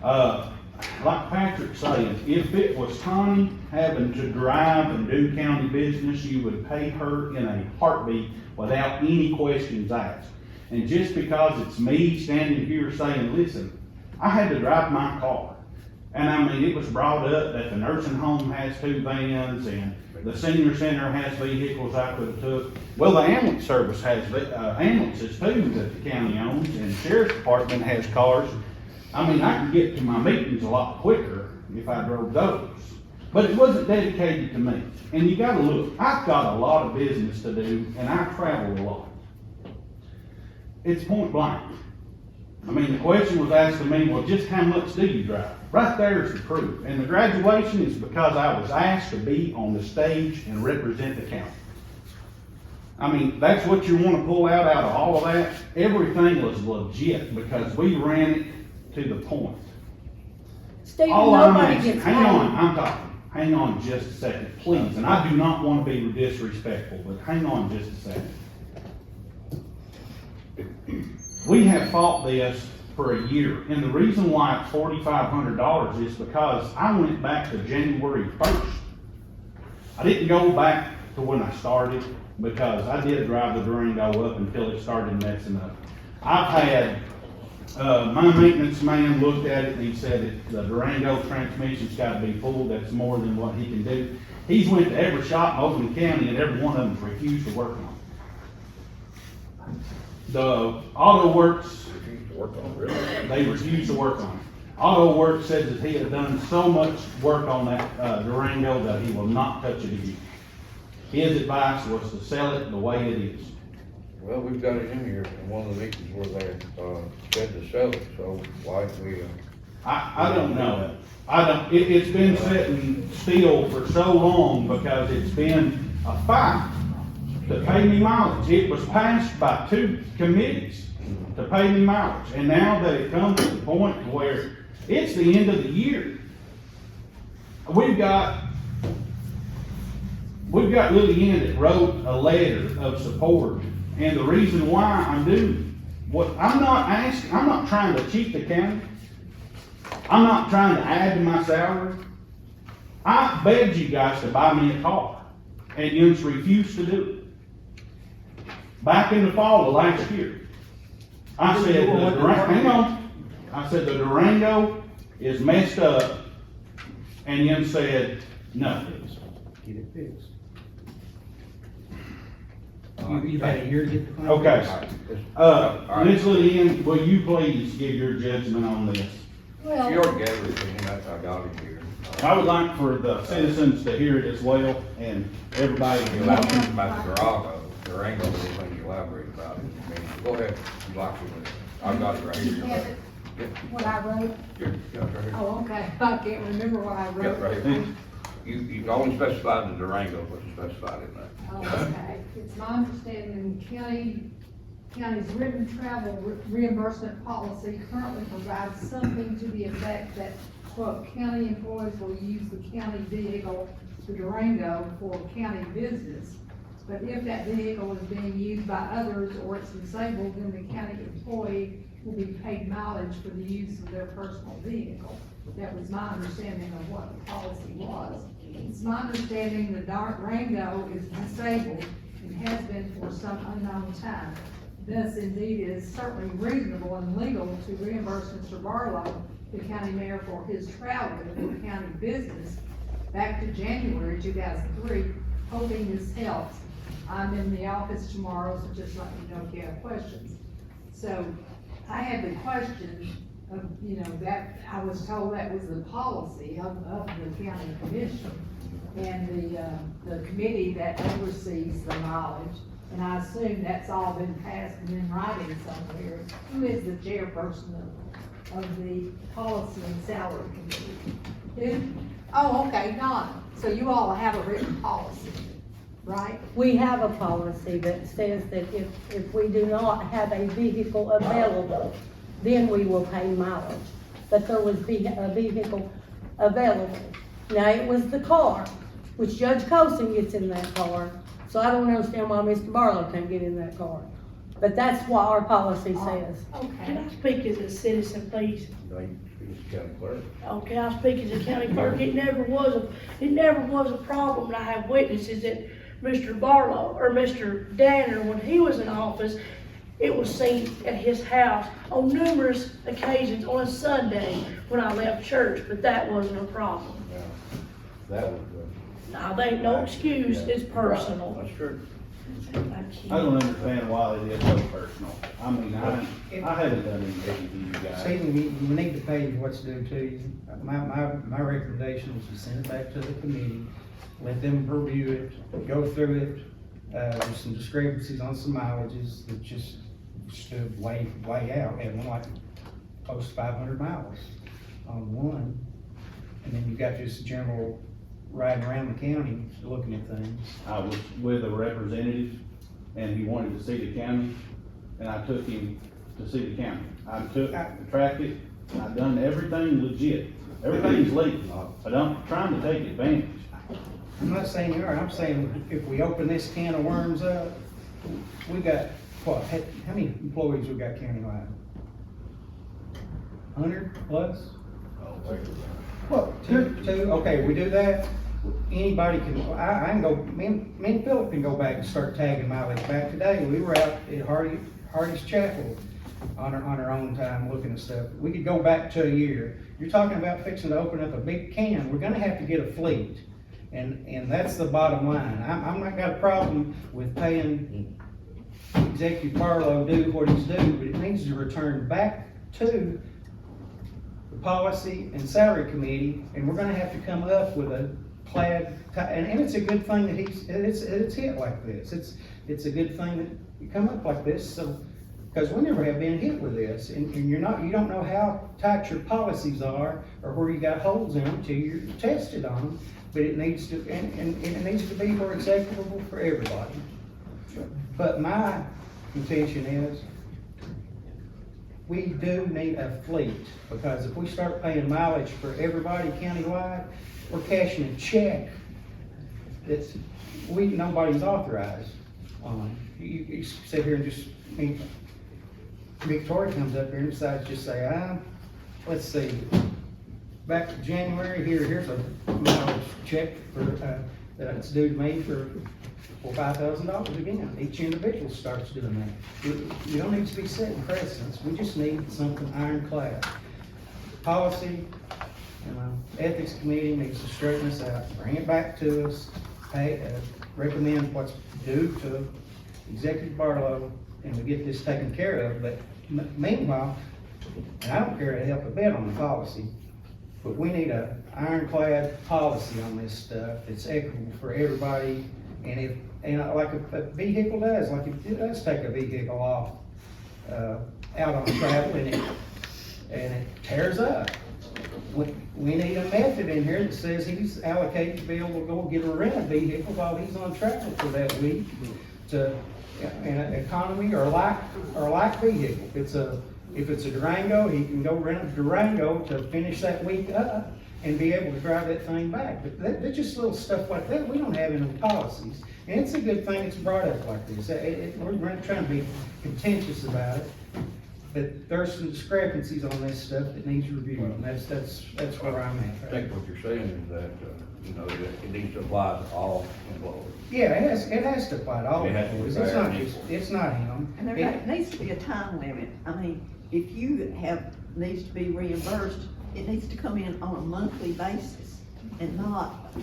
Like Patrick's saying, if it was Connie having to drive and do county business, you would pay her in a heartbeat without any questions asked. And just because it's me standing here saying, listen, I had to drive my car. And I mean, it was brought up that the nursing home has 2 vans and the senior center has vehicles I could have took. Well, the ambulance service has ambulances too that the county owns, and the sheriff's department has cars. I mean, I could get to my meetings a lot quicker if I drove those. But it wasn't dedicated to me. And you gotta look, I've got a lot of business to do and I travel a lot. It's point blank. I mean, the question was asked to me, well, just how much do you drive? Right there is the proof. And the graduation is because I was asked to be on the stage and represent the county. I mean, that's what you want to pull out of all of that. Everything was legit because we ran it to the point. Stephen, All I'm nobody asking, gets hang on, paid. I'm talking. Hang on just a second, please. And I do not want to be disrespectful, but hang on just a second. We have fought this for a year, and the reason why it's $4,500 is because I went back to January 1st. I didn't go back to when I started, because I did drive the Durango up until it started messing up. I've had, my maintenance man looked at it and he said that the Durango transmission's gotta be full, that's more than what he can do. He's went to every shop in Overton County and every one of them's refused to work on it. The Auto Works, they refused to work on it. Auto Works says that he had done so much work on that Durango that he will not touch it again. His advice was to sell it the way it is. Well, we've got it in here, in one of the meetings where they, said to sell it, so why we, I don't know. It's been sitting still for so long because it's been a fight to pay me mileage. It was passed by 2 committees to pay me mileage. And now that it comes to the point where it's the end of the year, we've got Lillian that wrote a letter of support. And the reason why I'm doing what, I'm not trying to cheat the county. I'm not trying to add to my salary. I begged you guys to buy me a car, and you just refused to do it. Back in the fall of last year, I said, hang on, I said the Durango is messed up, and you said, no. Get it fixed. You've had a year to get the claim. Okay. Ms. Lynn, will you please give your judgment on this? She already gave her opinion, that's, I got it here. I would like for the citizens to hear it as well, and everybody. About Durango, anything you elaborate about it. I mean, go ahead, if you'd like to, but I've got it right You here. have it, what I wrote? Yeah, yeah, right here. Oh, okay, I can't remember what I Yeah, wrote. right here. You only specified in Durango, what you specified in that. Oh, okay, it's my understanding county's written travel reimbursement policy currently provides something to the effect that, quote, county employees will use the county vehicle to Durango for county business. But if that vehicle is being used by others or it's disabled, then the county employee will be paid mileage for the use of their personal vehicle. That was my understanding of what the policy was. It's my understanding that Durango is disabled and has been for some unknown time. Thus, indeed, it is certainly reasonable and legal to reimburse Mr. Barlow, the county mayor, for his travel for county business back to January 2003, hoping this helps. I'm in the office tomorrow, so just let me know if you have questions. So I had the question of, that I was told that was the policy of the county commission and the committee that oversees the mileage. And I assume that's all been passed and in writing somewhere. Who is the chairperson of the policy and salary committee? Who? Oh, okay, Donna. So you all have a written policy, right? We have a policy that says that if we do not have a vehicle available, then we will pay mileage. But there was a vehicle available. Now, it was the car, which Judge Colson gets in that car. So I don't understand why Mr. Barlow can't get in that car. But that's what our policy says. Can I speak as a citizen, please? County clerk. Oh, can I speak as a county clerk? It never was a problem, and I have witnesses that Mr. Barlow, or Mr. Danner, when he was in office, it was seen at his house on numerous occasions on a Sunday when I left church, but that wasn't a problem. That was Now, they ain't no excuse, it's personal. That's true. I don't understand why it is so personal. I mean, I haven't done anything to you guys. Stephen, you need to pay what's due to you. My recommendation is to send it back to the committee, let them review it, go through it. There's some discrepancies on some mileages that just stood way out, had one like close to 500 miles on one. And then you've got just general riding around the county, looking at things. I was with a representative, and he wanted to see the county, and I took him to see the county. I tracked it, I've done everything legit. Everything's legal. I'm trying to take advantage. I'm not saying you are, I'm saying if we open this can of worms up, we got, what, how many employees we got countywide? 100 plus? What, two, okay, we do that, anybody can, I can go, me and Philip can go back and start tagging mileage. Back today, we were out at Hardy's Chapel on our own time looking at stuff. We could go back to a year. You're talking about fixing to open up a big can, we're gonna have to get a fleet. And that's the bottom line. I'm not got a problem with paying Executive Barlow do what he's due, but it needs to return back to the policy and salary committee, and we're gonna have to come up with a plaid, and it's a good thing that it's hit like this. It's a good thing that you come up like this, so, because we never have been hit with this, and you don't know how tight your policies are, or where you got holes in them until you're tested on them, but it needs to, and it needs to be more acceptable for everybody. But my contention is, we do need a fleet, because if we start paying mileage for everybody countywide, we're cashing a check that's, nobody's authorized on. You sit here and just, Victoria comes up here and decides to just say, let's see, back to January, here's a mileage check for, that's due to me for $5,000 again. Each individual starts doing that. You don't need to be setting precedents. We just need something ironclad. Policy, ethics committee needs to straighten us out, bring it back to us, recommend what's due to Executive Barlow, and we get this taken care of, but meanwhile, and I don't care to help a bit on the policy, but we need a ironclad policy on this stuff that's equitable for everybody. And if, like a vehicle does, like if it does take a vehicle off, out on travel and it tears up, we need a method in here that says he's allocated to be able to go get a rental vehicle while he's on travel for that week to, in an economy or light vehicle. If it's a Durango, he can go rent a Durango to finish that week up and be able to drive that thing back. But that's just little stuff like that we don't have in the policies. And it's a good thing it's brought up like this. We're not trying to be contentious about it, but there's some discrepancies on this stuff that needs reviewed, and that's where I'm at. I think what you're saying is that, you know, that it needs to apply to all employees. Yeah, it has to apply to all It has to be employees. fair. It's not him. And there needs to be a time limit. I mean, if you needs to be reimbursed, it needs to come in on a monthly basis and not,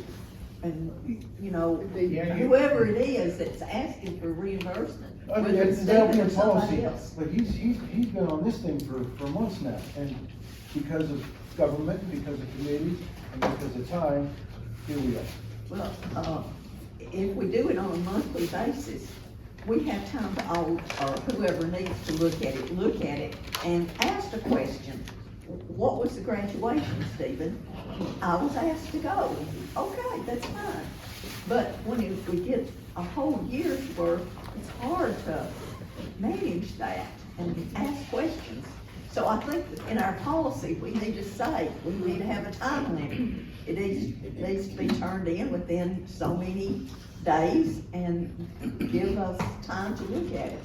you know, whoever it is that's asking for reimbursement. Whether it's That'll be David a or somebody policy, else. but he's been on this thing for months now, and because of government, because of committees, and because of time, here we are. Well, if we do it on a monthly basis, we have time to all, or whoever needs to look at it and ask the question. What was the graduation, Stephen? I was asked to go. Okay, that's fine. But when we get a whole year's worth, it's hard to manage that and ask questions. So I think that in our policy, we need to say, we need to have a time limit. It needs to be turned in within so many days and give us time to look at it.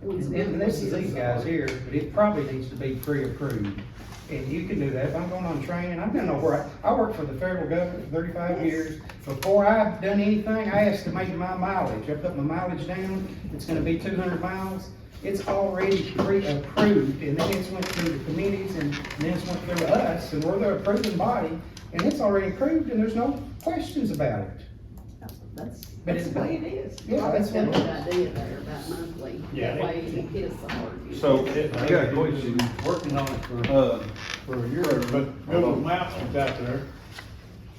And this is these guys here, but it probably needs to be pre-approved. And you can do that. If I'm going on training, I'm gonna know where I worked for the federal government for 35 years. Before I've done anything, I estimate my mileage. I put my mileage down, it's gonna be 200 miles. It's already pre-approved, and then it's went through the committees, and then it's went through us, and we're the approving body, and it's already approved, and there's no questions about it. That's the way it is. Yeah, that's what it is. Idea there about monthly, that way it gets the hard. So, I got a question. Working on it for a year, but Google Maps is out there.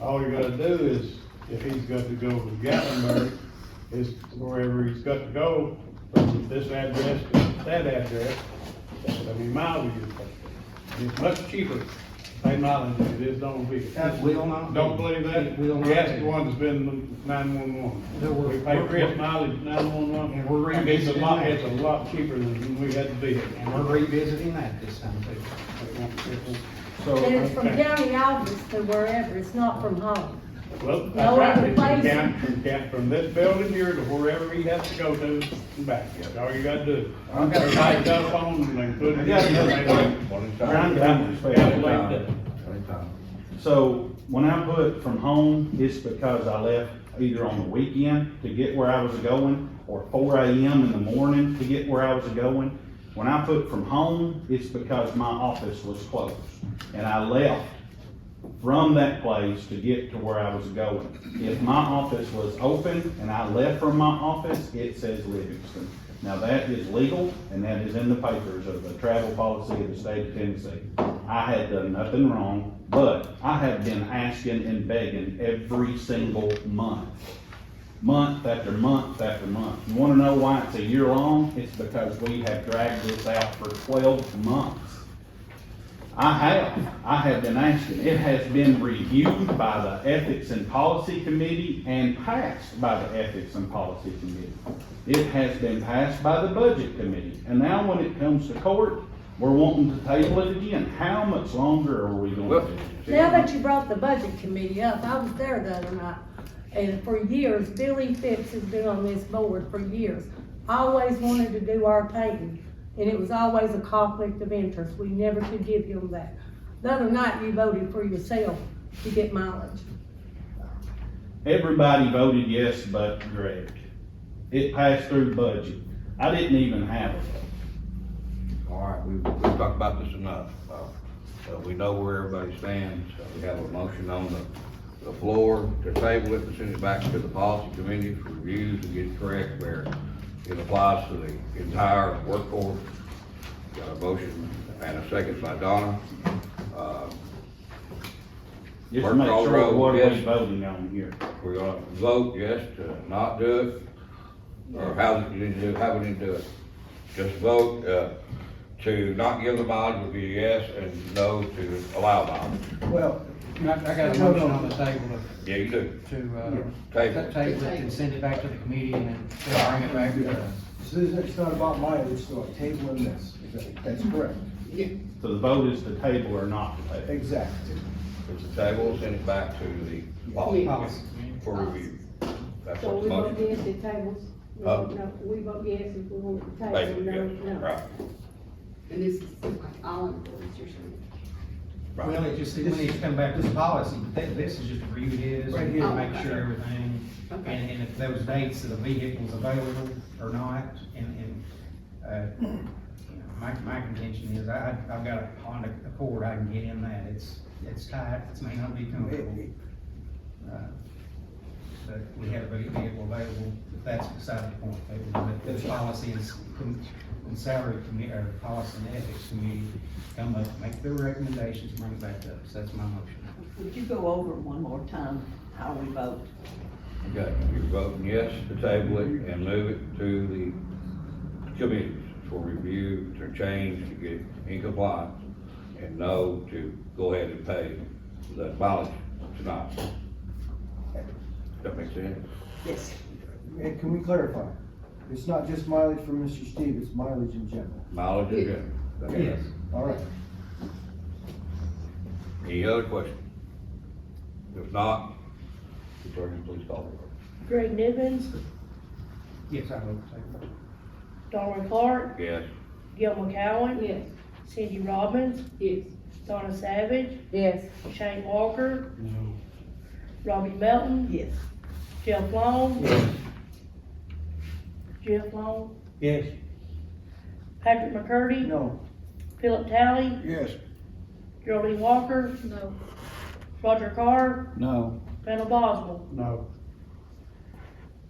All you gotta do is, if he's got to go to Gatlinburg, is wherever he's got to go, from this address to that address, I mean, mileage is, it's much cheaper, pay mileage than it is on a vehicle. That will not be. Don't believe that? It will not Ask be. the one that's been 911. We're- We pay Chris mileage 911. And we're I mean, it's revisiting a that. lot cheaper than we had to be. And we're revisiting that this time too. So, And it's from okay. county office to wherever, it's not from home. Well, No that's right, other it's from place. from this building here to wherever he has to go to and back, that's all you gotta do. Okay. Everybody's got a phone and they can put it in. I got another question. One at a Trying to time. understand. One at a time. So when I put from home, it's because I left either on the weekend to get where I was going or 4 AM in the morning to get where I was going. When I put from home, it's because my office was closed and I left from that place to get to where I was going. If my office was open and I left from my office, it says Livingston. Now that is legal and that is in the papers of the travel policy of the state of Tennessee. I had done nothing wrong, but I have been asking and begging every single month after month after month. You wanna know why it's a year long? It's because we have dragged this out for 12 months. I have been asking. It has been reviewed by the Ethics and Policy Committee and passed by the Ethics and Policy Committee. It has been passed by the Budget Committee. And now when it comes to court, we're wanting to table it again. How much longer are we going to do? Now that you brought the budget committee up, I was there the other night, and for years, Billy Phipps has been on this board for years. Always wanted to do our painting, and it was always a conflict of interest. We never could give him that. The other night, you voted for yourself to get mileage. Everybody voted yes but Greg. It passed through budget. I didn't even have it. All right, we've talked about this enough. We know where everybody stands. We have a motion on the floor to table it and send it back to the policy committee for reviews and get it correct where It applies to the entire workforce. Got a motion and a second by Donna. Just Clerk make call the sure roll. what Yes. we're voting on here. We're gonna vote yes to not do it, or how we need to do it. Just vote, to not give the mileage would be yes, and no to allow mileage. Well, I got a motion on the table Yeah, you do. to, Table. table it and send it back to the committee and then they'll bring it back to us. So it's not about mileage, so a table in this, that's correct. So the vote is to table or not to table. Exactly. It's a table, send it back to the policy for review. That's So what we the vote motion yes is. at tables? Huh? No, we vote yes if we want it to table, Basically, no, yes, no. right. And this is all in accordance, you're saying? Right. Well, it just, we need to come back to the policy, but this is just to review this, Right and here. make sure everything, and if those dates of the vehicle's available or not, and, you know, my contention is, I've got a Honda Accord, I can get in that, it's tight, it may not be comfortable. But we have a vehicle available, but that's beside the point, but this policy is, and salary committee, or policy and ethics committee, come up, make their recommendations, bring it back to us, that's my motion. Would you go over one more time how we vote? Okay, you're voting yes to table it and move it to the committees for review, to change, to get it in compliance, and no to go ahead and pay the mileage tonight. That make sense? Yes. And can we clarify? It's not just mileage for Mr. Steve, it's mileage in general. Mileage is good. Yes. All right. Any other questions? If not, the clerk, please call the roll. Greg Nivens, Yes, I vote table. Darwin Clark, Yes. Gil McCowen. Yes. Cindy Robbins, Yes. Donna Savage, Yes. Shane Walker, No. Robbie Melton, Yes. Jeff Long. Jeff Long, Yes. Patrick McCurdy, No. Philip Talley, Yes. Geraldine Walker, No. Roger Carr, No. Randall Boswell. No.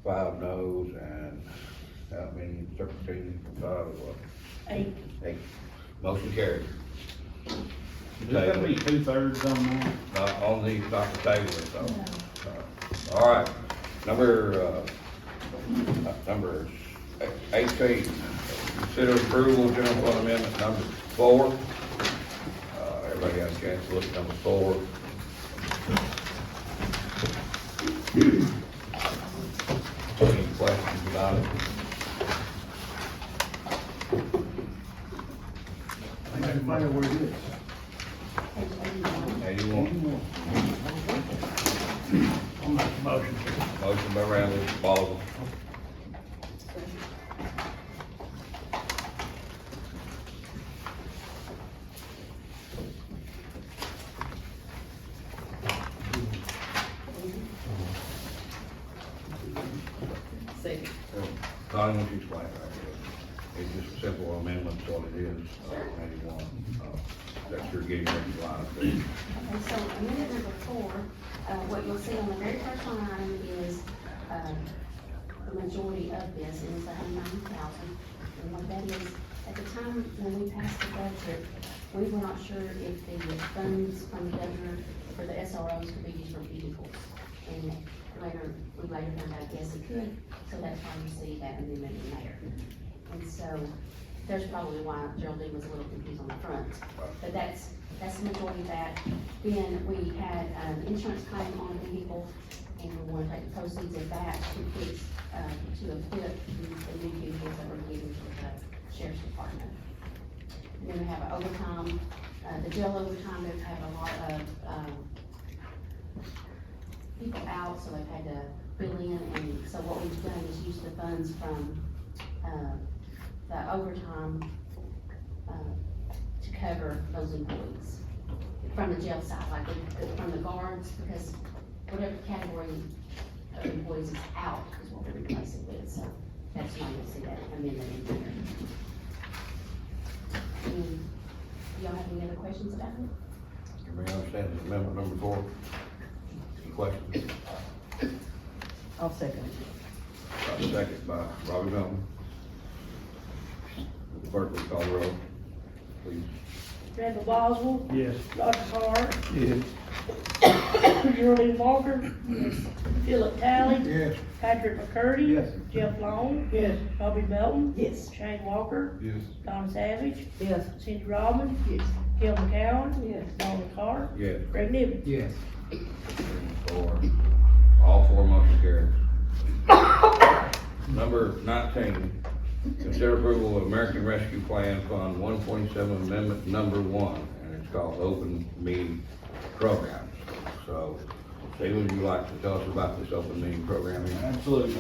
5 noes and how many, 13, 5, what? 8. 8. Motion carried. Is there gonna be 2/3 on that? Not on the, not the table, so. All right, number 18, consider approval of general fund amendment number 4. Everybody had a chance to look at number 4. Any questions about it? I gotta find out where it is. 81. I'll make the motion. Motion by Randall, Boswell. Second. Connie, why don't you explain that? It's just a simple amendment, that's all it is, 81, that you're getting ready to line up there. Okay, so amendment number 4, what you'll see on the very first line item is, the majority of this, and it's $190,000. And what that is, at the time when we passed the budget, we were not sure if the funds from the governor for the SROs could be used for vehicles. And we later found out, yes, it could, so that's why you see that amendment in there. And so, there's probably why Geraldine was a little confused on the front, but that's the majority of that. Then we had an insurance claim on a vehicle, and we want to take the proceeds of that to fix, to equip the new vehicles that we're giving to the sheriff's department. And then we have an overtime, the jail overtime, they've had a lot of, people out, so they've had to fill in, and so what we've done is use the funds from, the overtime, to cover those employees. From the jail side, like from the guards, because whatever category of employees is out is what we're replacing with, so that's why you'll see that amendment in there. And y'all have any other questions about it? Everybody understand amendment number 4? Any questions? I'll second it. Second by Robbie Melton. Clerk, will call the roll, please. Randall Boswell. Yes. Roger Carr. Yes. Geraldine Walker. Yes. Philip Talley. Yes. Patrick McCurdy. Yes. Jeff Long. Yes. Robbie Melton. Yes. Shane Walker. Yes. Donna Savage. Yes. Cindy Robbins. Yes. Gil McCowen. Yes. Darwin Carr. Yes. Greg Nivens. Yes. All four motion carries. Number 19, consider approval of American Rescue Plan Fund 127 Amendment Number 1, and it's called Open Meeting Programs. So, Steve, would you like to tell us about this open meeting program? Absolutely.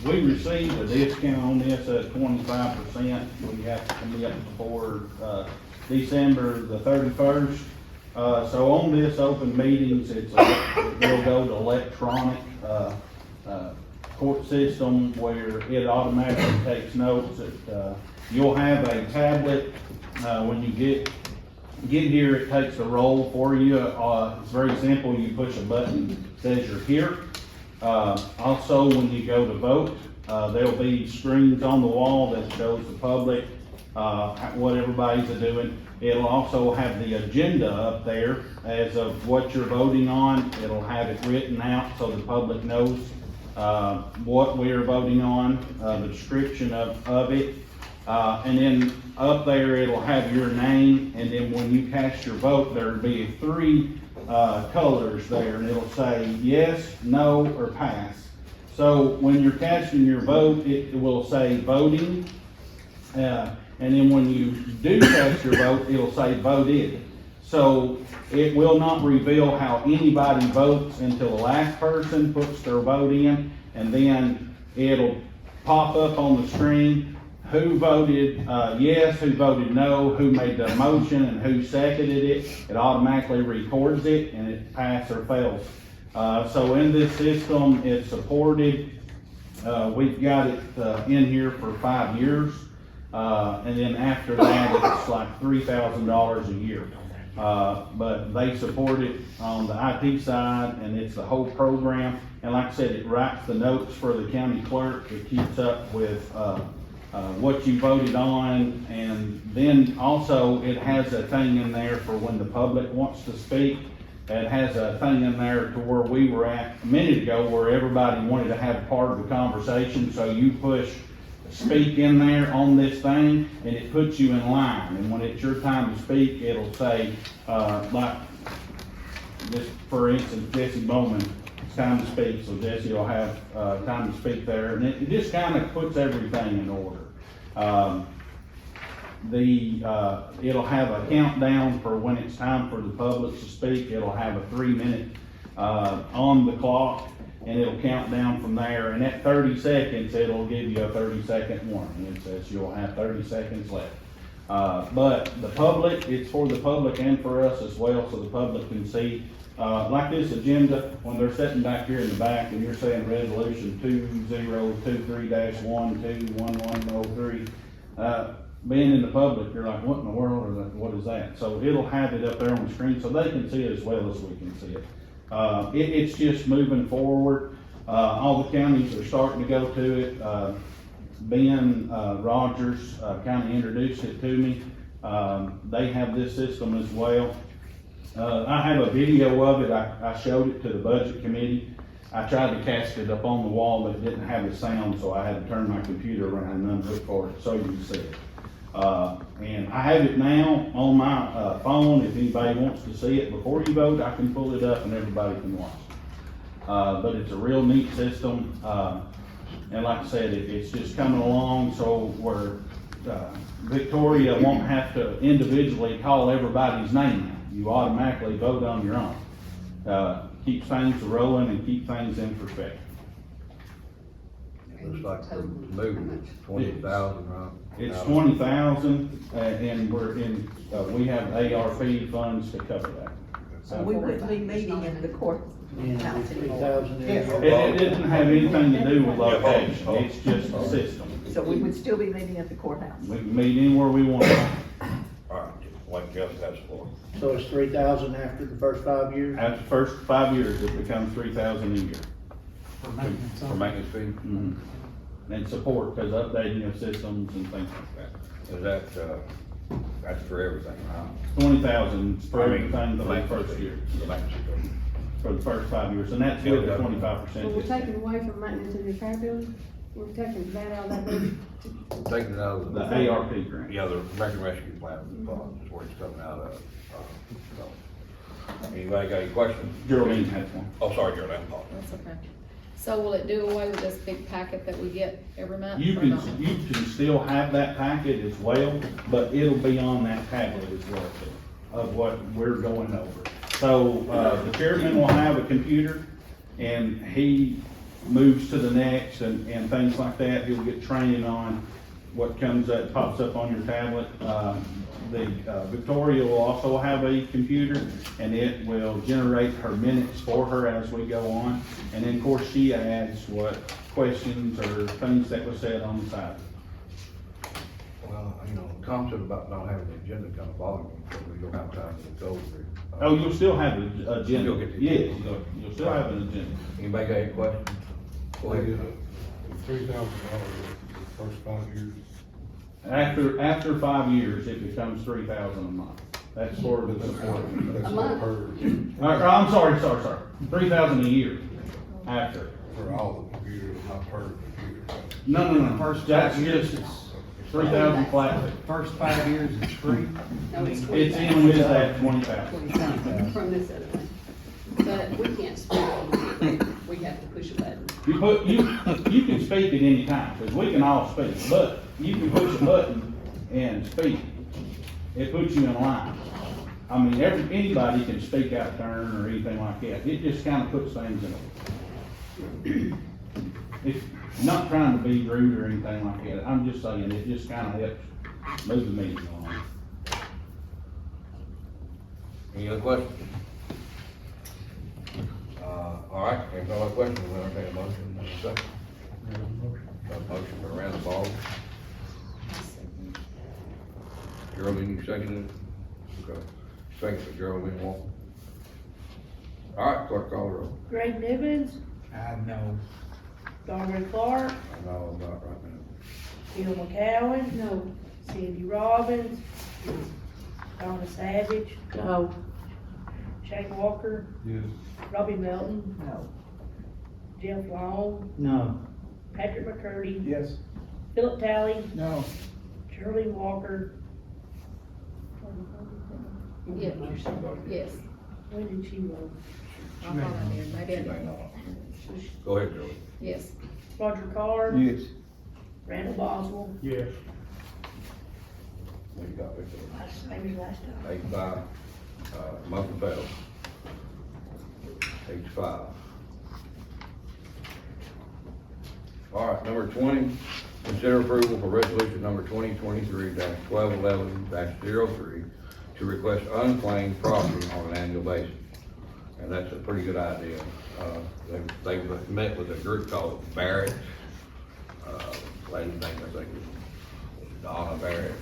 We received a discount on this at 25%. We have to commit before, December the 31st. So on this open meetings, it will go to electronic, court system where it automatically takes notes. You'll have a tablet, when you get here, it takes a roll for you. It's very simple. You push a button, it says you're here. Also, when you go to vote, there'll be screens on the wall that shows the public, what everybody's doing. It'll also have the agenda up there as of what you're voting on. It'll have it written out so the public knows what we're voting on, the description of it. And then up there, it'll have your name, and then when you cast your vote, there'll be 3 colors there, and it'll say yes, no, or pass. So when you're casting your vote, it will say voting, and then when you do cast your vote, it'll say voted. So it will not reveal how anybody votes until the last person puts their vote in, and then it'll pop up on the screen who voted yes, who voted no, who made the motion, and who seconded it. It automatically records it, and it passes or fails. So in this system, it's supported. We've got it in here for 5 years. And then after that, it's like $3,000 a year. But they support it on the IT side, and it's the whole program. And like I said, it writes the notes for the county clerk. It keeps up with what you voted on, and then also it has a thing in there for when the public wants to speak. It has a thing in there to where we were at a minute ago, where everybody wanted to have part of the conversation. So you push speak in there on this thing, and it puts you in line. And when it's your time to speak, it'll say, like this, for instance, Jesse Bowman, it's time to speak. So Jesse will have time to speak there, and it just kind of puts everything in order. It'll have a countdown for when it's time for the public to speak. It'll have a 3-minute on the clock, and it'll count down from there. And at 30 seconds, it'll give you a 30-second warning. It says you'll have 30 seconds left. But the public, it's for the public and for us as well, so the public can see. Like this agenda, when they're sitting back here in the back and you're saying resolution 2023-121103, being in the public, you're like, what in the world, or what is that? So it'll have it up there on the screen so they can see it as well as we can see it. It's just moving forward. All the counties are starting to go to it. Ben Rogers kind of introduced it to me. They have this system as well. I have a video of it. I showed it to the budget committee. I tried to cast it up on the wall, but it didn't have the sound, so I had to turn my computer around and unhook for it so you can see it. And I have it now on my phone. If anybody wants to see it before you vote, I can pull it up and everybody can watch it. But it's a real neat system. And like I said, it's just coming along, so where Victoria won't have to individually call everybody's name out. You automatically vote on your own. Keep things rolling and keep things in perspective. Looks like we're moving 20,000, right? It's 20,000, and we're in, we have ARP funds to cover that. So we wouldn't be meeting at the courthouse anymore. It didn't have anything to do with location, it's just a system. So we would still be meeting at the courthouse. We can meet anywhere we want. All right, like Jeff has for. So it's 3,000 after the first 5 years? After the first 5 years, it becomes 3,000 a year. For maintenance. For maintenance fee? Mhm. and support, cause updating of systems and things like that. Is that, that's for everything, huh? 20,000 for I mean, everything the for the length first of year, The length of it. for the first 5 years, and that's with the 25%. So we're taking away from maintenance and repair building, we're taking that out of that budget. Taking it out of The ARP grant. Yeah, the American Rescue Plan fund is where it's coming out of. So. Anybody got any questions? Geraldine has one. Oh, sorry, Geraldine, Paul. That's okay. So will it do away with this big packet that we get every month? You or can, not? you can still have that packet as well, but it'll be on that tablet as well too, of what we're going over. So, the chairman will have a computer and he moves to the next and things like that. He'll get training on what comes up, pops up on your tablet. Victoria will also have a computer and it will generate her minutes for her as we go on. And then of course she adds what questions or things that were said on the side. Well, you know, the concept about not having the agenda kind of bothers me, because we don't have time to go over it. Oh, you'll still have an agenda. You'll get the Yes, agenda. you'll still have an agenda. Anybody got any questions? Go ahead. $3,000 the first 5 years. After 5 years, it becomes 3,000 a month. That's for the support. That's A month. I'm sorry, 3,000 a year after. For all the computers, not per computer. No, that's just 3,000 flat. First 5 years is free. No, it's It's in with that 20,000. from this other one. But we can't speak, we have to push a button. You can speak at any time, because we can all speak, but you can push a button and speak. It puts you in line. I mean, anybody can speak out turn or anything like that. It just kind of puts things in. It's not trying to be rude or anything like that. I'm just saying, it just kind of helps move the meeting along. Any other questions? All right, if no other questions, we'll entertain a motion in a second. Got a motion for Randall Ball. Geraldine, you seconded it? Okay. Second for Geraldine Walker. All right, clerk call the roll. Greg Nivens, No. Darwin Clark, I know about right now. Bill McCowen, No. Cindy Robbins, Donna Savage, No. Shane Walker, Yes. Robbie Melton, No. Jeff Long, No. Patrick McCurdy, Yes. Philip Talley, No. Geraldine Walker. Yeah. Yes. When did she vote? I thought I did, maybe I She may didn't. not. Go ahead, Joey. Yes. Roger Carr, Yes. Randall Boswell, Yes. What you got, Victor? same as last time. 8-5, motion fails. 8-5. All right, number 20, consider approval for resolution number 2023-1211-03 to request unclaimed property on an annual basis. And that's a pretty good idea. They've met with a group called Barrett. Lady's name, I think, is Donna Barrett.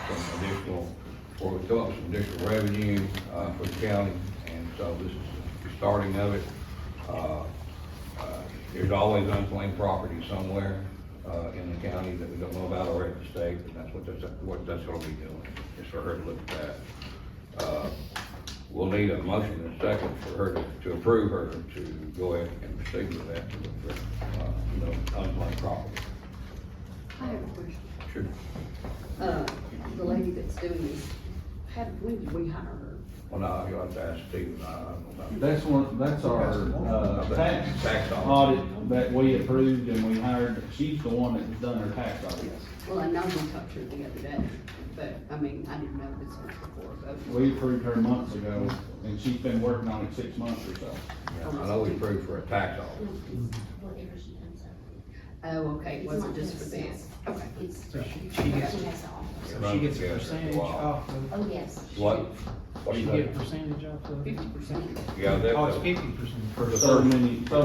Some additional, or we come up with some additional revenue, for the county, and so this is the starting of it. There's always unclaimed property somewhere, in the county that we don't know about or at the state, and that's what that's gonna be doing, is for her to look at that. We'll need a motion in a second for her to approve her to go ahead and proceed with that, to look for, unclaimed property. I have a question. Sure. The lady that's doing this, when did we hire her? Well, no, you'll have to ask Stephen, I don't know. That's our, tax audit that we approved and we hired. She's the one that's done her tax audit. Well, I know we talked to her the other day, but, I mean, I didn't know this was before, but. We approved her months ago, and she's been working on it 6 months or so. I know we approved for a tax audit. Whatever she comes up with. Oh, okay, it wasn't just for this, okay. So she gets, She has to offer. so she gets a percentage off of, Oh, yes. What? What's you that? get a percentage off of? 50%. Yeah, that, Oh, it's 50%. For so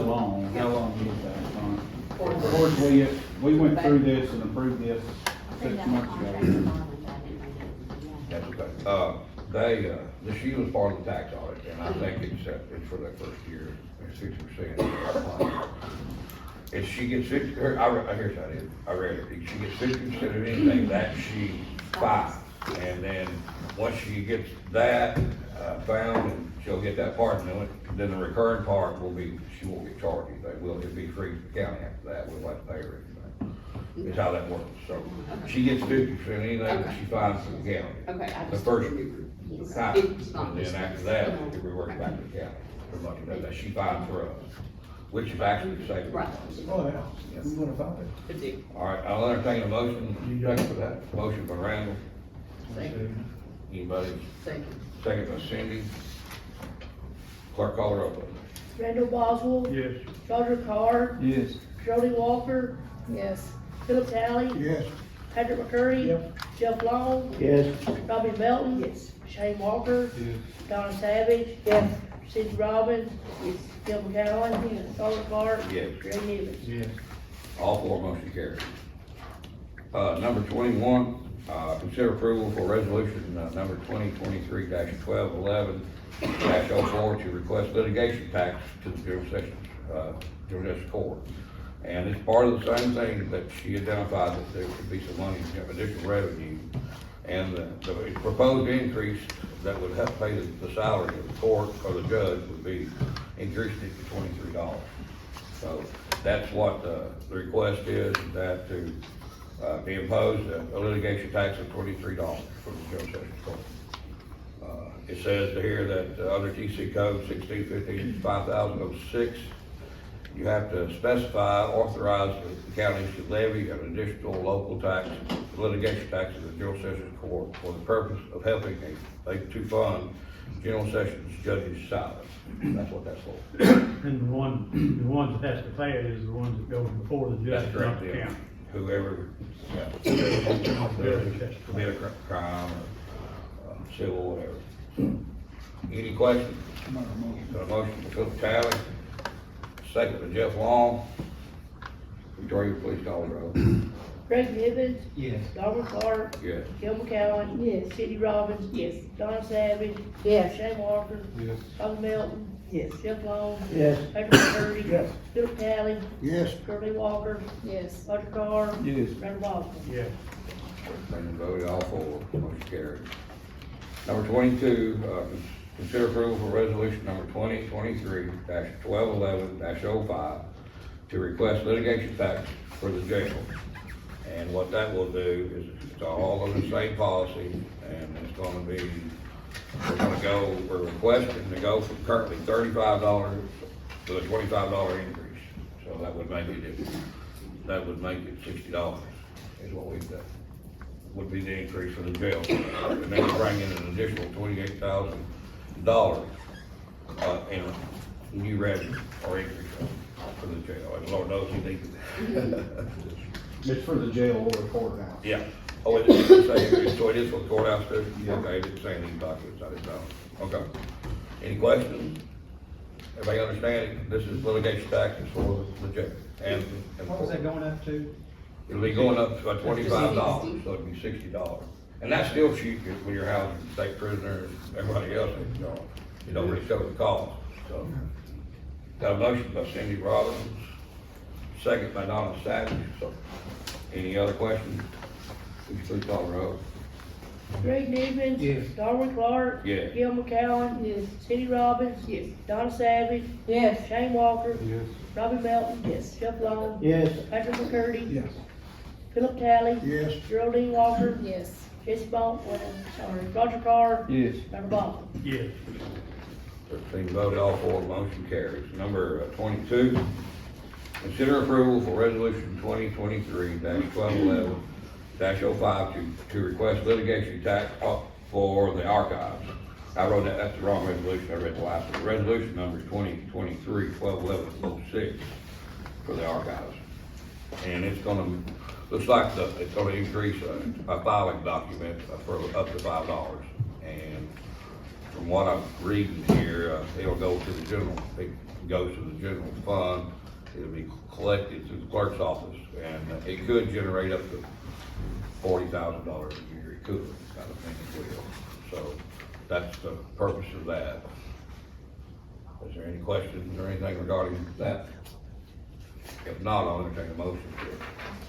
long, how long is that? Of course, we went through this and approved this 6 months ago. that's okay. She was part of the tax audit, and I think it's for that first year, it's 50%. if she gets 50, here's how it is, I read it, if she gets 50% of anything, that she fines. And then, once she gets that, found, and she'll get that part, and then the recurring part will be, she won't get charged anything, it'll be free to the county after that, we won't have to pay her anything. Is how that works, so, she gets 50% of anything that she finds for the county. Okay, I The just. first time, It's not and then just- after that, it reverts back to the county, for money that she finds for us, which is actually saving. Right. Oh, yeah, we wanna find it. All right, I'll entertain a motion, second for that, motion by Randall. Anybody? Second by Cindy. Clerk call her up. Randall Boswell. Yes. Roger Carr. Yes. Shirley Walker. Yes. Philip Talley. Yes. Patrick McCurdy. Yep. Jeff Long. Yes. Robbie Melton. Yes. Shane Walker. Yes. Donna Savage. Yes. Cindy Robbins. Yes. Gil McCowen. Yes. Robert Clark. Yes. Greg Nivens. Yes. All four motion carried. Number 21, consider approval for resolution, number 2023-1211-04 to request litigation tax to the General Sessions, General Justice Court. And it's part of the same thing that she identified that there could be some money, additional revenue. And the proposed increase that would help pay the salary of the court or the judge would be increased it to $23. So that's what the request is, that to be imposed a litigation tax of $23 for the General Sessions Court. It says here that under TC Code 1615-5006, you have to specify, authorize the counties to levy an additional local tax, litigation tax to the General Sessions Court for the purpose of helping to fund General Sessions judges' salaries. That's what that's for. And the ones that has to pay it is the ones that go before the judge, That's not correct, the yeah. county. Whoever, commit a crime or civil, whatever. Any questions? Got a motion for Philip Talley, second for Jeff Long. Victoria, please call the roll. Greg Nivens. Yes. Robert Clark. Yes. Gil McCowen. Yes. Cindy Robbins. Yes. Donna Savage. Yes. Shane Walker. Yes. Robbie Melton. Yes. Jeff Long. Yes. Patrick McCurdy. Yes. Philip Talley. Yes. Shirley Walker. Yes. Roger Carr. Yes. Randall Boswell. Yes. And voted all four, motion carried. Number 22, consider approval for resolution number 2023-1211-05 to request litigation tax for the jail. And what that will do is it's all under the same policy, and it's gonna be, we're requesting to go from currently $35 to a $25 increase. So that would make it $60 is what we've done. Would be the increase for the jail. And then we bring in an additional $28,000 in new revenue or increase for the jail. And Lord knows he needs it. It's for the jail or the courthouse. Yeah. Oh, it is, so it is for the courthouse too? Okay, it didn't say in these documents, I didn't know. Okay. Any questions? Everybody understand it? This is litigation taxes for the jail. And What was that going up to? it'll be going up to about $25, so it'll be $60. And that's still cheap when you're housing state prisoners, everybody else, you don't really cover the cost, so. Got a motion by Cindy Robbins, second by Donna Savage, so. Any other questions? Would you please call the roll? Greg Nivens. Yes. Darwin Clark. Yes. Gil McCowen. Yes. Cindy Robbins. Yes. Donna Savage. Yes. Shane Walker. Yes. Robbie Melton. Yes. Jeff Long. Yes. Patrick McCurdy. Yes. Philip Talley. Yes. Geraldine Walker. Yes. Jesse Roger Carr. Yes. Randall Boswell. Yes. 13 voted, all four, motion carries. Number 22, consider approval for resolution 2023-1211-05 to request litigation tax for the archives. I wrote that, that's the wrong resolution, I read the last one. Resolution number is 2023-1211-06 for the archives. And it's looks like it's gonna increase a filing document for up to $5. And from what I'm reading here, it'll go to the general, it goes to the general fund. It'll be collected through the clerk's office, and it could generate up to $40,000 a year. It could, I don't think it will. So that's the purpose of that. Is there any questions or anything regarding that? If not, I'll entertain a motion to it.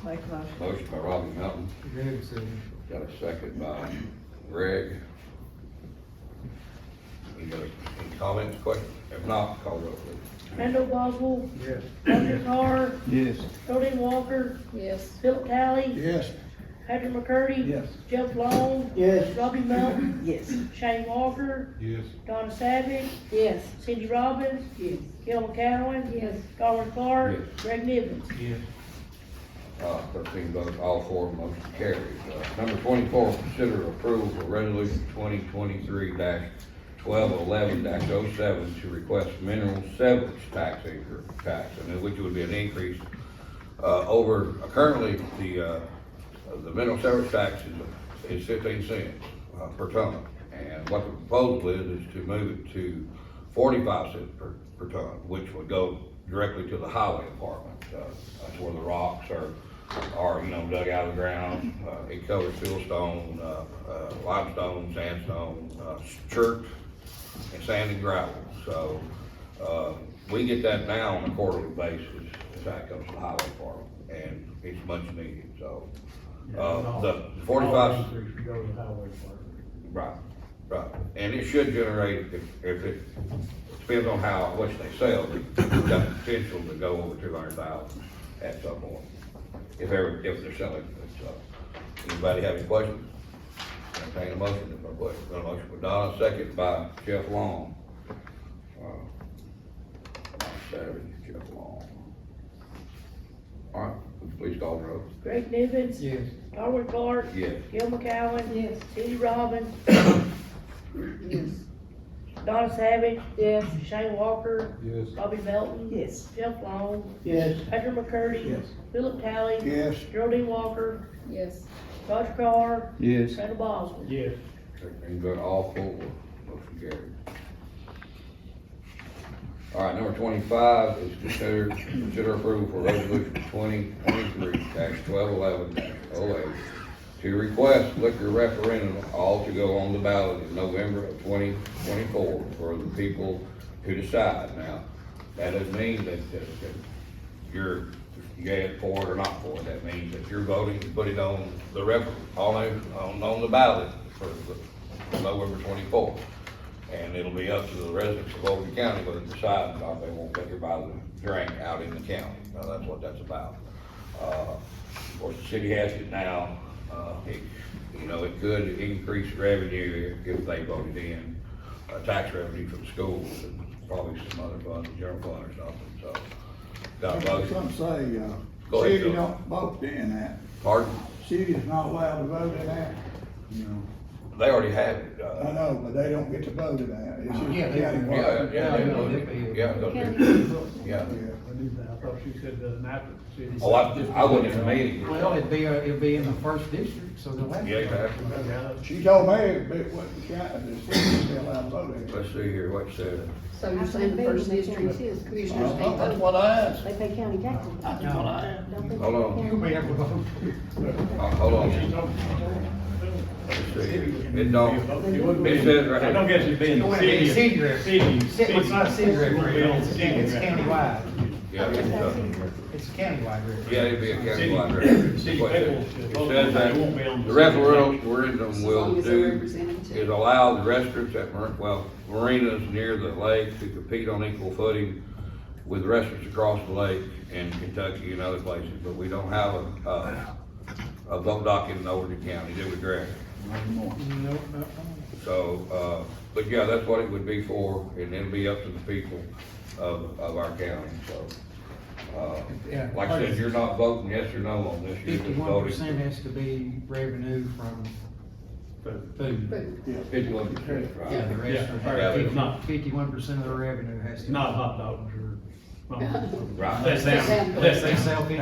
Make a motion. Motion by Robbie Melton, Greg said. got a second by Greg. Any comments, questions? If not, call roll, please. Randall Boswell, Yes. Roger Carr, Yes. Geraldine Walker, Yes. Philip Talley, Yes. Patrick McCurdy. Yes. Jeff Long. Yes. Robbie Melton, Yes. Shane Walker, Yes. Donna Savage, Yes. Cindy Robbins, Yes. Gil McCowen. Yes. Darwin Clark. Yes. Greg Nivens. Yes. 13 votes, all four, motion carries. Number 24, consider approval for resolution 2023-1211-07 to request mineral severance tax, and which would be an increase over, currently, the mineral severance tax is 15 cents per ton. And what the proposal is to move it to 45 cents per ton, which would go directly to the highway department. That's where the rocks are, dug out of the ground. It covers fieldstone, limestone, sandstone, chert, and sand and gravel. So, we get that now on a quarterly basis, as that comes to the highway department, and it's much needed, so. The 45. Right, right, and it should generate, if it, depends on how much they sell, it's got the potential to go over 200,000 at some point, if they're selling it, so. Anybody have any questions? Entertain a motion, if no questions, got a motion by Donna, second by Jeff Long. Savage, Jeff Long. All right, please call the roll. Greg Nivens. Yes. Darwin Clark. Yes. Gil McCowen. Yes. Cindy Robbins. Yes. Donna Savage. Yes. Shane Walker. Yes. Robbie Melton. Yes. Jeff Long. Yes. Patrick McCurdy. Yes. Philip Talley. Yes. Geraldine Walker. Yes. Roger Carr. Yes. Randall Boswell. Yes. Thirteen vote, all four, motion carried. All right, number 25 is consider approval for resolution 2023-1211-08 to request liquor referendum all to go on the ballot in November of 2024 for the people to decide. Now, that doesn't mean that you're for it or not for it. That means that you're voting to put it on the on the ballot for November 24. And it'll be up to the residents of Overton County whether to decide or not they won't liquor by the drink out in the county. Now, that's what that's about. Of course, the city has it now. It could increase revenue if they voted in, tax revenue from schools and probably some other funds, general fund or something, so. Got a motion? Some say, Go ahead, city Joe. don't vote in that. Pardon? City is not allowed to vote in that. They already have it. I know, but they don't get to vote in that. It's just Yeah, they- county Yeah, vote. yeah, they voted. Yeah, they'll do. Yeah. I thought she said it doesn't matter. Oh, I wasn't in the meeting. Well, it'd be in the first district, so they'll have to. Yeah, exactly. She told me it wasn't county, the city is allowed to vote in it. Let's see here, what it said. So you're saying the first district commissioners can't That's vote? what I asked. They pay county taxes. That's what I asked. Don't they Hold on. pay You'll be county? able to vote. Hold on. Let's see here. It don't, it says right I don't here. guess it'd be in It the wouldn't be city. city rep. City. It's not city referendum, it's countywide. Yeah, It's countywide referendum. yeah, it'd be a City- countywide referendum. city What it people says. should It vote, says but that they won't be on the the city referendum will do is allow the restaurants at, marinas near the lake to compete on equal footing with restaurants across the lake in Kentucky and other places, but we don't have a vote docket in Overton County, do we, Greg? No. So, but yeah, that's what it would be for, and it'll be up to the people of our county, so. Yeah. Like I said, you're not voting yes or no on this, you're just 51% voting. has to be revenue from food. Food. 51%, right? Yeah, the rest Yeah, are, it's not- 51% of the revenue has to. Not hot dogs or. Right. Unless they, Unless they sell It's gotta be a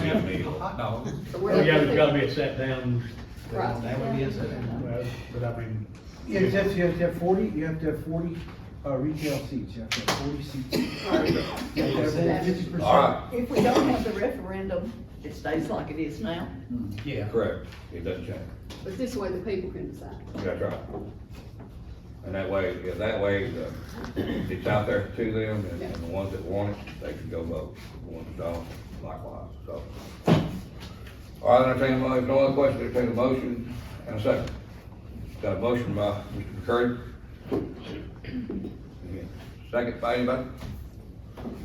51% meal. hot dogs. Oh, yeah, there's gotta be a set down. Right. That would be a set. Well, but I mean. You have to have 40 retail seats, you have to have 40 seats. You have to have 50%. All right, If we don't have the referendum, it stays like it is now. Yeah. correct, it doesn't change, But this way the people can decide. that's right. And that way, it's out there to them, and the ones that want it, they can go vote. The ones that don't, likewise, so. All right, entertain a motion, no other questions, entertain a motion and a second. Got a motion by Mr. McCurdy. Second by anybody?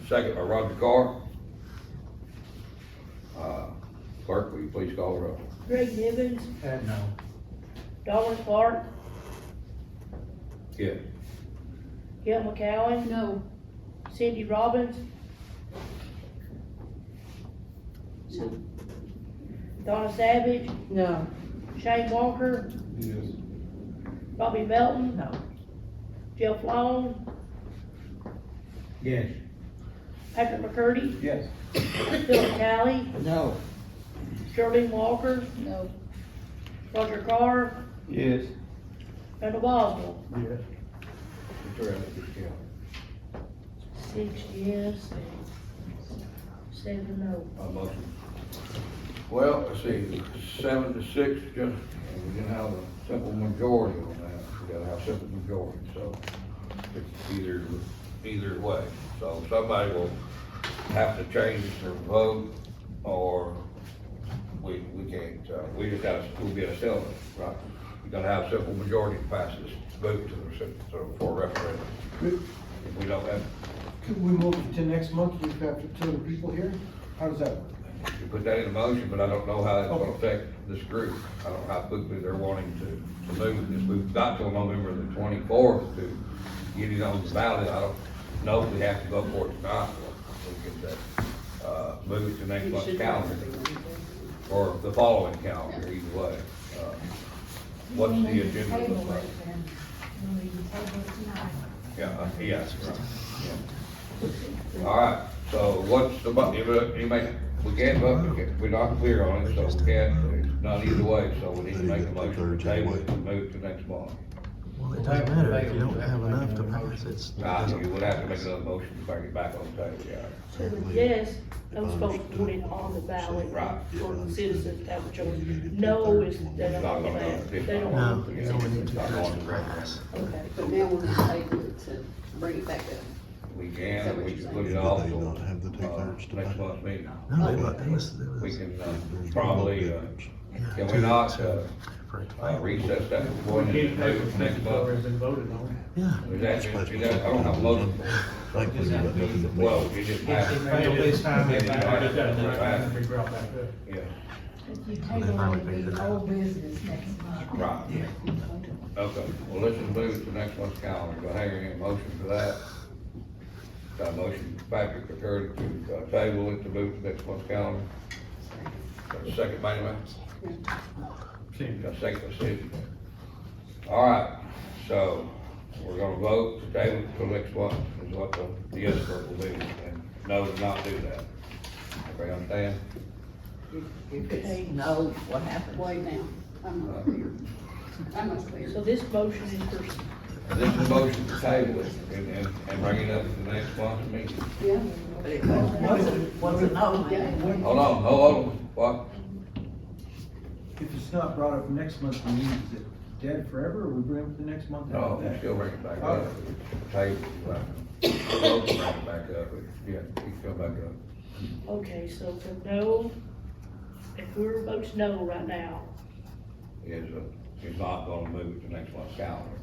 Second by Roger Carr. Clerk, will you please call the roll? Greg Nivens, No. Darwin Clark, Yes. Gil McCowen. No. Cindy Robbins. No. Donna Savage, No. Shane Walker, Yes. Robbie Melton. No. Jeff Long, Yes. Patrick McCurdy, Yes. Philip Talley, No. Sterling Walker, No. Roger Carr, Yes. Randall Boswell. Yes. Six yes, seven no. Motion. Well, let's see, 7-6, just, and we didn't have a simple majority on that. We gotta have simple majority, so it's either way. So somebody will have to change their vote, or we can't, we just gotta, we'll be a stalemate, right? We're gonna have a simple majority to pass this vote for referendum. If we don't have, Could we move it to next month, we've got 2 people here? How does that work? you put that in motion, but I don't know how it's gonna affect this group. I don't know how quickly they're wanting to move this. We've got till November the 24th to get it on the ballot. I don't know if we have to vote for it tonight, or we can, move it to next month's calendar, or the following calendar, either way. What's the agenda look like? Yeah, yes, right, yeah. All right, so what's the, we can't vote, we're not clear on it, so we can't, it's not either way, so we need to make a motion to table it and move it to next month. Well, it doesn't matter if you don't have enough to pass, it's. You would have to make another motion to bring it back on the table, yeah. So the yes, I'm supposed to put it on the ballot Right. for the citizens to have a choice. No is, they don't want that, they don't No, want you that. only need Not going to 2 referendum. pass. Okay. But now we're gonna table it to bring it back up. We can, we can put it Did off they till, not have the 2/3 to next pass? month's meeting. No, it was. We can, probably, can we not, recess that one and move it to next month? Voted on. Yeah. Is that, I don't have a motion. Thankfully, you got nothing but me. Well, it just It passed. failed this time, it Right. be brought back up. Yeah, If you table it, it'll be old business next month. right. Okay, well, let's just move it to next month's calendar. Do I hear any motion for that? Got a motion, Patrick McCurdy, to table it to move to next month's calendar. Got a second, by anybody? Got a second, by Steve. All right, so we're gonna vote to table it till next month, is what the yes vote will do, and no to not do that. Everybody understand? If it's no, what happens? Wait now, I'm not clear. I'm not clear. So this motion is for, And this is a motion to table it and bring it up to the next month's meeting. Yeah. But it wasn't no. Hold on, what? If it's not brought up next month, is it dead forever, or we bring it to the next month? No, we still bring it back up. Table, right. Vote to bring it back up, yeah, it can come back up. okay, so for no, if whoever votes no right now, Is not gonna move it to next month's calendar,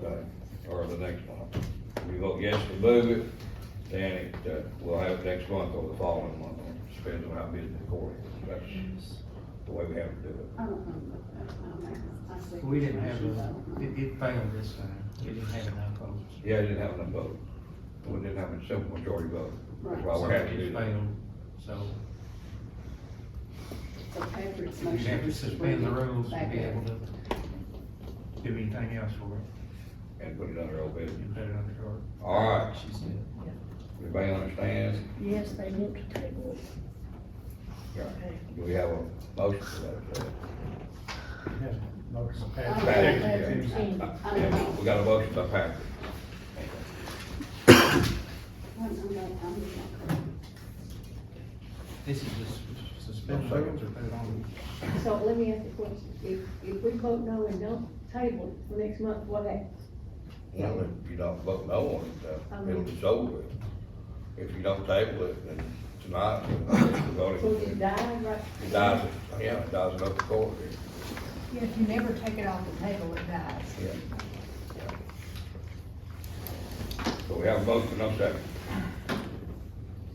okay, or the next month. If we vote yes to move it, then it, we'll have it next month or the following month, depends on how busy the court is. That's the way we have to do it. I don't know about that. I see. We didn't have, it failed this time, we didn't have enough votes. Yeah, it didn't have enough vote. We didn't have a simple majority vote. That's why So we're having to it do that. failed, so So Patrick's we motion. have to is to suspend the bring it rules to back be up. able to do anything else for it And put it under old business. and put it under court. All right, She said. everybody understands? yes, they want to table it. Yeah. Okay. Do we have a motion for that? Yes, motion I passed. don't Patrick, know. yeah. Yeah, we got a motion by Patrick. I'm not. This is just suspend the rules or put it on. So let me ask you a question. If we vote no and don't table it for next month, what happens? Well, if you don't vote no on it, it'll be over with. If you don't table it, then tonight, we're voting. So it died, right? It dies, yeah, it dies in open court. Yeah, if you never take it off the table, it dies. Yeah. So we have a motion, no second.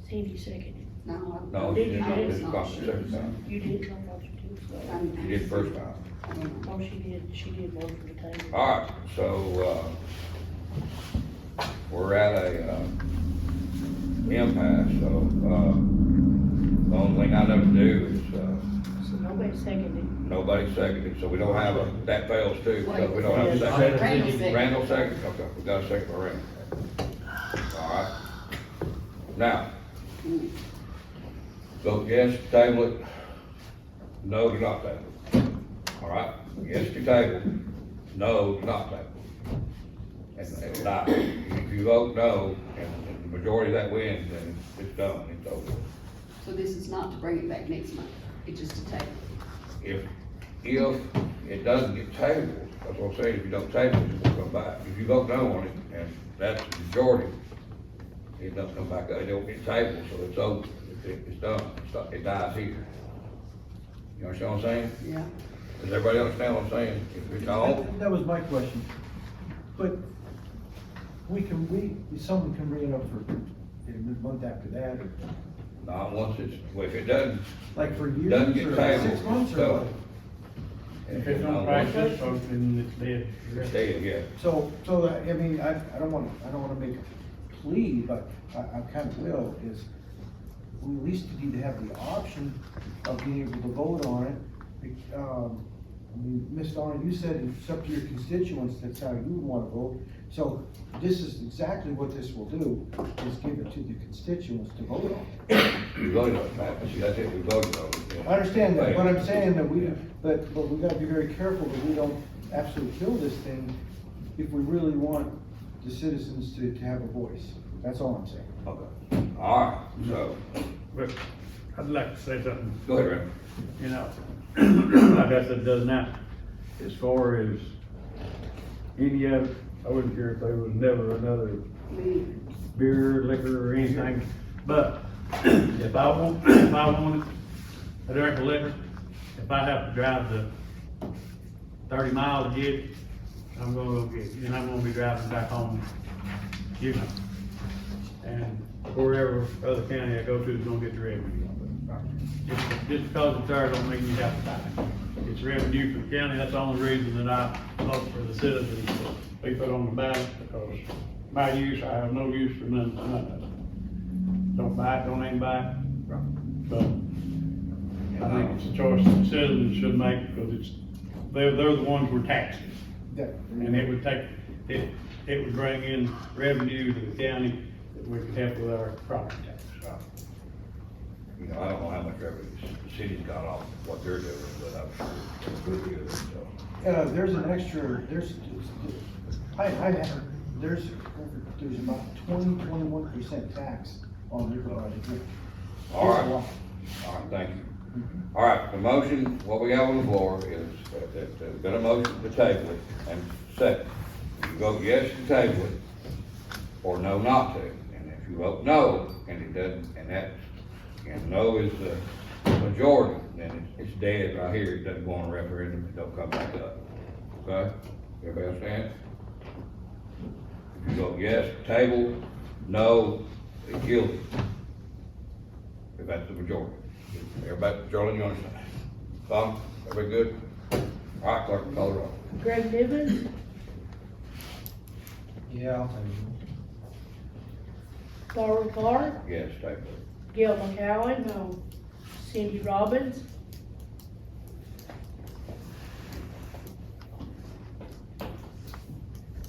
Cindy seconded. No, Did you you didn't, get it's it? not the second time. You did, I thought you did. You did first time. Oh, she did one for the table. All right, so, we're at a, impasse, so, the only thing I know to do is, So nobody seconded. nobody seconded, so we don't have a, that fails too, because we don't have a second. Randall seconded. Randall second, okay, we got a second for Randall. All right. Now, vote yes to table it, no to not table it. All right, yes to table, no to not table it. And not, if you vote no, and the majority of that wins, then it's done, it's over. So this is not to bring it back next month, it's just to table. If it doesn't get tabled, that's what I'm saying, if you don't table it, it won't come back. If you vote no on it, and that's the majority, it doesn't come back, it don't get tabled, so it's over, it's done, it dies here. You understand what I'm saying? Yeah. Does everybody understand what I'm saying? If we don't, That was my question. But someone can bring it up for a month after that, or not once it's, well, if it doesn't, like for years, doesn't get or tabled, 6 months, so. or what? If it's on price this vote, then it's dead. It's dead, yeah. So, I mean, I don't wanna make a plea, but I kind of will, is we at least need to have the option of being able to vote on it. I mean, Ms. Donna, you said it's up to your constituents, that's how you would wanna vote. So this is exactly what this will do, is give it to the constituents to vote on. We voted on that, but see, that's it, we voted on it. yeah. I understand that, but I'm saying that Yeah. but we gotta be very careful that we don't absolutely kill this thing if we really want the citizens to have a voice. That's all I'm saying. Okay, all right, so, But I'd like to say something. go ahead, Randy. You know, like I said, does not, as far as any of it, I wouldn't care if there was never another beer, liquor, or anything. But if I wanted a drink of liquor, if I have to drive the 30 miles to get it, I'm gonna go get it, and I'm gonna be driving back home, you know. And wherever other county I go to is gonna get the revenue. Just because it's there don't mean you have to buy it. It's revenue for the county, that's the only reason that I vote for the citizens to be put on the ballot, because my use, I have no use for none of it. Don't buy it, don't even buy it. But I think it's a choice that the citizens should make, because they're the ones we're taxing. And it would it would bring in revenue to the county that we could help with our property tax. You know, I don't know how much revenue the city's got off what they're doing, but I'm sure it's pretty good, so. There's an extra, there's about 21% tax on everybody here. All right, It's a lot. all right, thank you. All right, the motion, what we have on the floor is, that there's been a motion to table it, and second, you vote yes to table it, or no not to, and if you vote no, and it doesn't, and no is the majority, then it's dead right here, it doesn't go on a referendum, it don't come back up, okay? Everybody understand? If you vote yes, table, no, it's guilty. If that's the majority. Everybody, Charlie, you understand? Tom, everybody good? All right, clerk, call the roll. Greg Nivens, Yeah, I'll tell you. Darwin Clark, Yes, table. Gil McCowen, no. Cindy Robbins,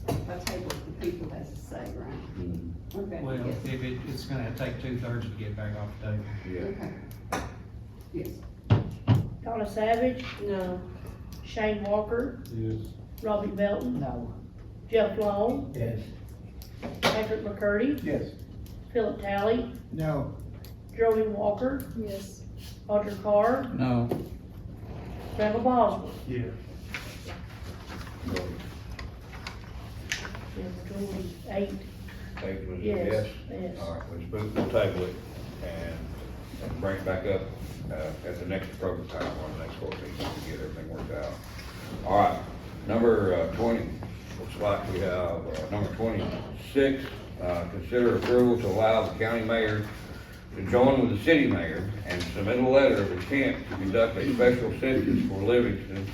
If I table it, the people has to say, right? Okay. Well, yes. if it's gonna take 2/3 to get back off the table. Yeah. Okay. Yes. Donna Savage, no. Shane Walker, Yes. Robbie Belton, No. Jeff Long, Yes. Patrick McCurdy, Yes. Philip Talley, No. Geraldine Walker, Yes. Roger Carr, No. Randall Boswell. Yeah. Yeah, majority, 8. Eight was a Yes, yes? yes. All right, we'll table it and bring it back up, at the next appropriate time on the next court meeting to get everything worked out. All right, number 20, looks like we have, number 26, consider approval to allow the county mayor to join with the city mayor and submit a letter of intent to conduct a special census for Livingston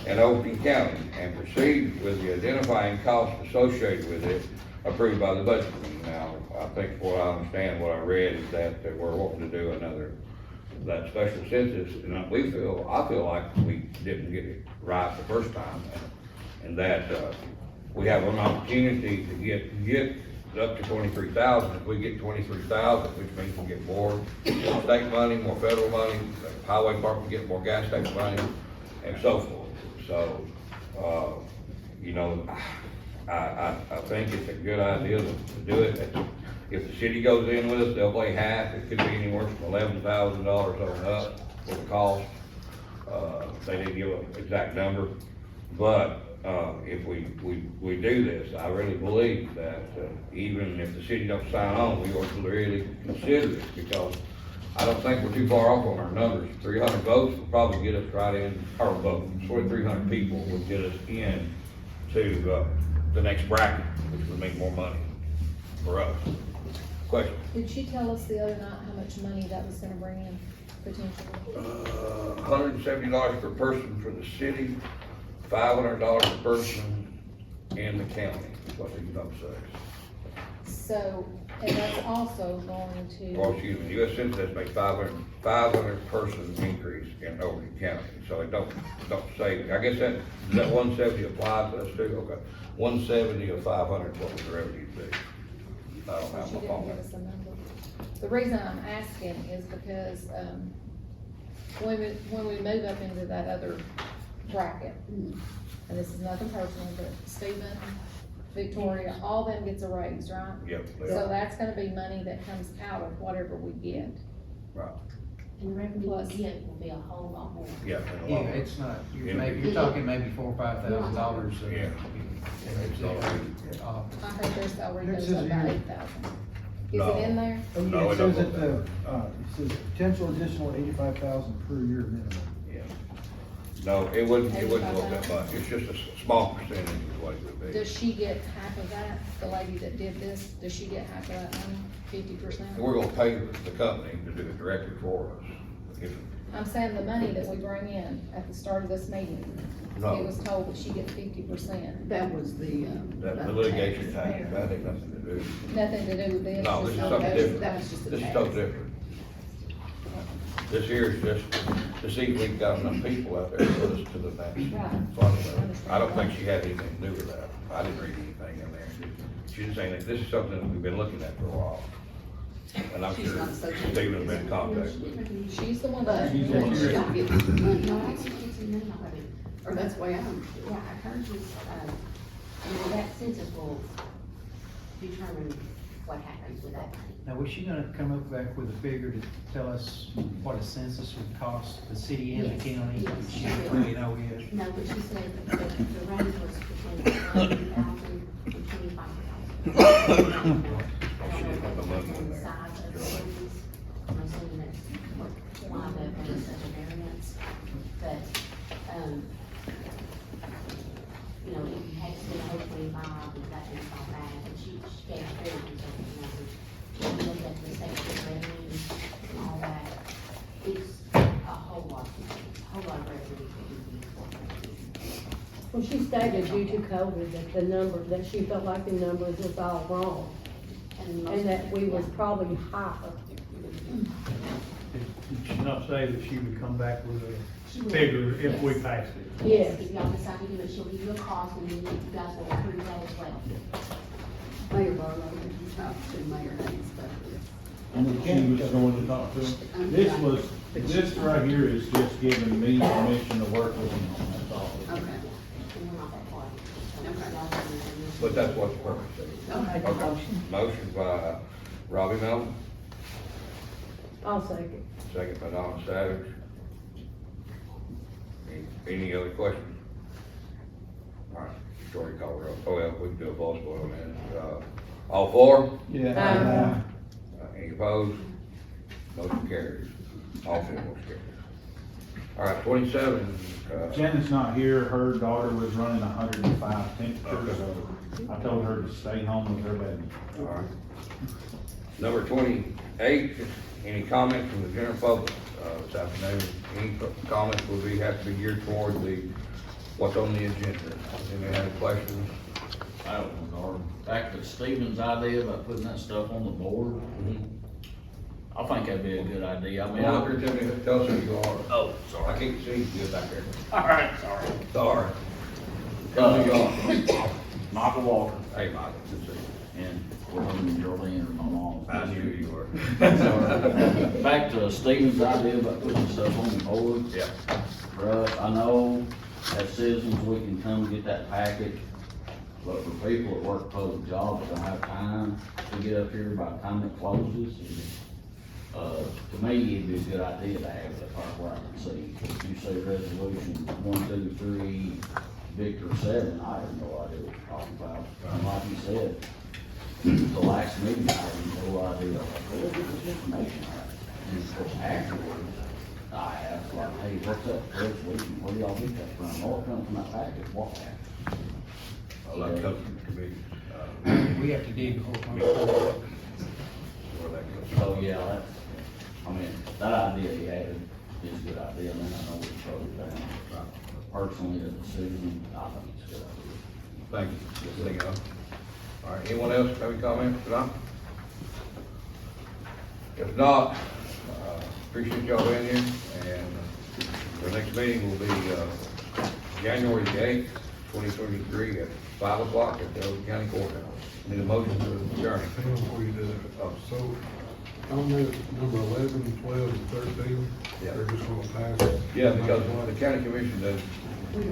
and Overton County and proceed with the identifying costs associated with it approved by the budget committee. Now, I think what I understand, what I read is that we're wanting to do that special census, and I feel like we didn't get it right the first time, and that, we have an opportunity to get up to 23,000. If we get 23,000, which means we get more state money, more federal money, the highway department get more gas tax money, and so forth. So, you know, I think it's a good idea to do it. If the city goes in with us, they'll pay half. It could be anywhere from $11,000 on up for the cost. They didn't give an exact number, but if we do this, I really believe that even if the city don't sign on, we ought to really consider it, because I don't think we're too far off on our numbers. 300 votes will probably get us right in, or vote, 300 people will get us in to the next bracket, which would mean more money for us. Question? Did she tell us the other night how much money that was gonna bring in potentially? $170 per person for the city, $500 per person in the county, is what these numbers say. So, and that's also going to. Or excuse me, U.S. Census makes 500 person increase in Overton County, so it don't say, I guess does that 170 apply to us too? Okay, 170 of 500 is what would the revenue be? I don't have She my didn't phone. give us a number. The reason I'm asking is because, when we move up into that other bracket, and this is nothing personal, but Stephen, Victoria, all them gets a raise, right? Yep. So that's gonna be money that comes out of whatever we get. Right. And the revenue Plus. we get will be a whole lot more. Yeah. Yeah, it's not, Yeah. you're talking maybe $4,000 or $5,000. Yeah. I heard their salary It goes says up by here. 8,000. Is No. it in there? No, It it don't says go that it says potential additional 85,000 per year minimum. Yeah. No, it wouldn't go up that much. It's just a small percentage is what it would be. Does she get half of that? The lady that did this, does she get half of that money, 50%? We're gonna pay the company to do it directly for us. If, I'm saying the money that we bring in at the start of this meeting, No. it was told that she gets 50%. That was the, the litigation tax, that ain't nothing to do. Nothing to do with this. No, this is just something okay. different. that was just the This is tax. totally different. This here is just to see if we've got enough people out there to put us to the next Right. fund level. I don't think she had anything to do with that. I didn't read anything in there. She didn't say anything. This is something that we've been looking at for a while. And I'm She's sure not associated Stephen has been in contact with her. She's the one But that. she don't get money, No, I actually get some money out of it. or that's the way I'm. Yeah, hers is, that census will determine what happens with that money. Now, was she gonna come up back with a figure to tell us what a census would cost the city and the Yes, county? yes. She didn't really know yet. No, but she said that the range was between 30,000 and 25,000. The size of the cities, I'm assuming that's why there was such a variance, but, you know, if you had to spend the whole 25, and that is not bad, and she gave a very conservative number. When you look at the state revenue and all that, it's a whole lot of revenue that we need for. Well, she stated due to COVID that the number, that she felt like the numbers was all wrong, and that we was probably higher. Did she not say that she would come back with a figure if we passed it? Yes. If y'all decide to do it, she'll give you a cost, and then you guys will approve that as well. Mayor Barlow, you talked to Mayor Hayes about this. And she was going to talk to him. This right here is just giving me permission to work with him, that's all. Okay. And we're not that far. But that's what the purpose is. Okay. Motion by Robbie Melton, I'll second. second by Donna Savage. Any other questions? All right, Tori call roll. Oh, well, we can do a voice vote on that. All four? Yeah. Any opposed? Motion carries. All four motion carries. All right, 27, Janet's not here, her daughter was running 105 temperature, so I told her to stay home with her baby. all right. Number 28, any comments from the general public this afternoon? Any comments will have to be geared toward what's on the agenda. Any other questions? I don't know, back to Stephen's idea about putting that stuff on the board. I think that'd be a good idea. I mean, Come on up here, tell us who you are. Oh, sorry. I can't see you back there. All right, sorry. Sorry. Tell us who you are. Michael Walker. Hey, Michael, good to see you. And we're home Geraldine or my mom. I knew you were. Back to Stephen's idea about putting stuff on the board. Yeah. Russ, I know as citizens, we can come get that packet, but for people that work public jobs, don't have time to get up here by the time it closes. To me, it'd be a good idea to have that part where I can see. If you say resolution 1, 2, 3, Victor 7, I have no idea what you're talking about. And like you said, the last meeting, I had no idea, where did this information at? And of course, afterwards, I asked, like, hey, what's that resolution? Where do y'all get that from? Oh, it comes from that packet. What packet? I like custom committees. We have to dig the whole thing. Where that goes. So, yeah, that's, I mean, that idea he had is a good idea, and then I know we wrote it down. Personally, as a citizen, I think it's a good idea. Thank you. Good thing, all right, anyone else have any comments tonight? If not, appreciate y'all being here, and the next meeting will be, January the 8th, 2023 at 5 o'clock at the Overton County Courthouse. Need a motion to adjourn. Before you do that, so on the number 11, 12, and 13, they're just gonna pass it? Yeah, because the county commission doesn't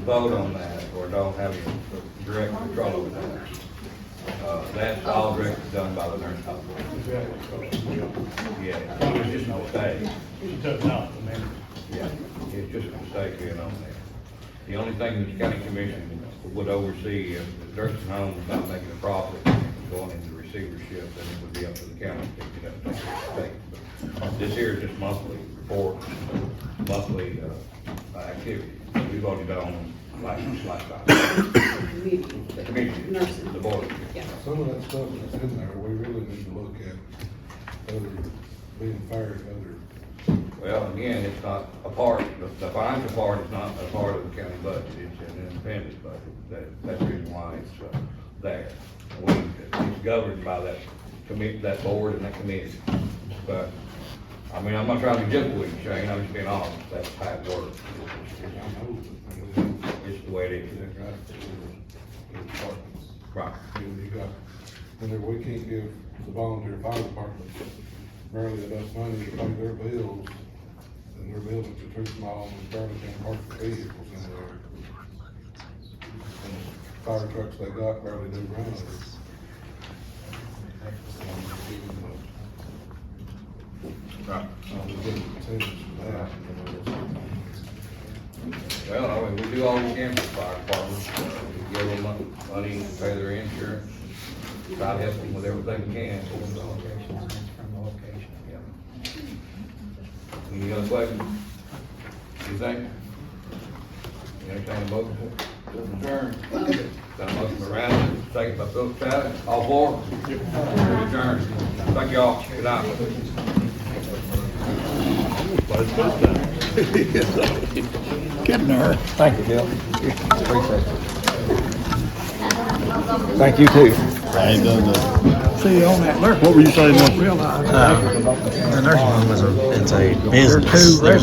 vote on that or don't have any direct control over that. That's all directly done by the nurse hospital. Yeah, it's just a mistake. She took it out, man. Yeah, it's just a mistake being on there. The only thing the county commission would oversee if the nursing home was not making a profit and going into receivership, then it would be up to the county to pick it up and take it. But this here is just monthly report, monthly, activity. We've already done last time. The committee, the board. Some of that stuff that's in there, we really need to look at other, being fair to other. Well, again, it's not a part, the financial part is not a part of the county budget, it's an independent budget, that's the reason why it's, there. It's governed by that that board and that committee. But, I mean, I'm not trying to be difficult with you, Shane, I'm just being honest, that's how it works. It's the way it is. Right. And you got, and then we can't give the volunteer fire department barely enough money to pay their bills, and their buildings are too small, and barely can park the vehicles in there. And the fire trucks they got barely do run. Right. We get incentives for that. Well, I mean, we do all we can for the fire department, we give them money to pay their insurance, try to help them with everything we can. From the location. Any other questions? You think? You entertain a motion to adjourn? Got a motion by Randall, second by Philip Chad, all four? Adjourn. Thank y'all, good night. Getting her. Thank you, Bill. Appreciate it. Thank you too. I ain't done that. See you on that nurse. What were you saying? The nursing home is it's a business. There's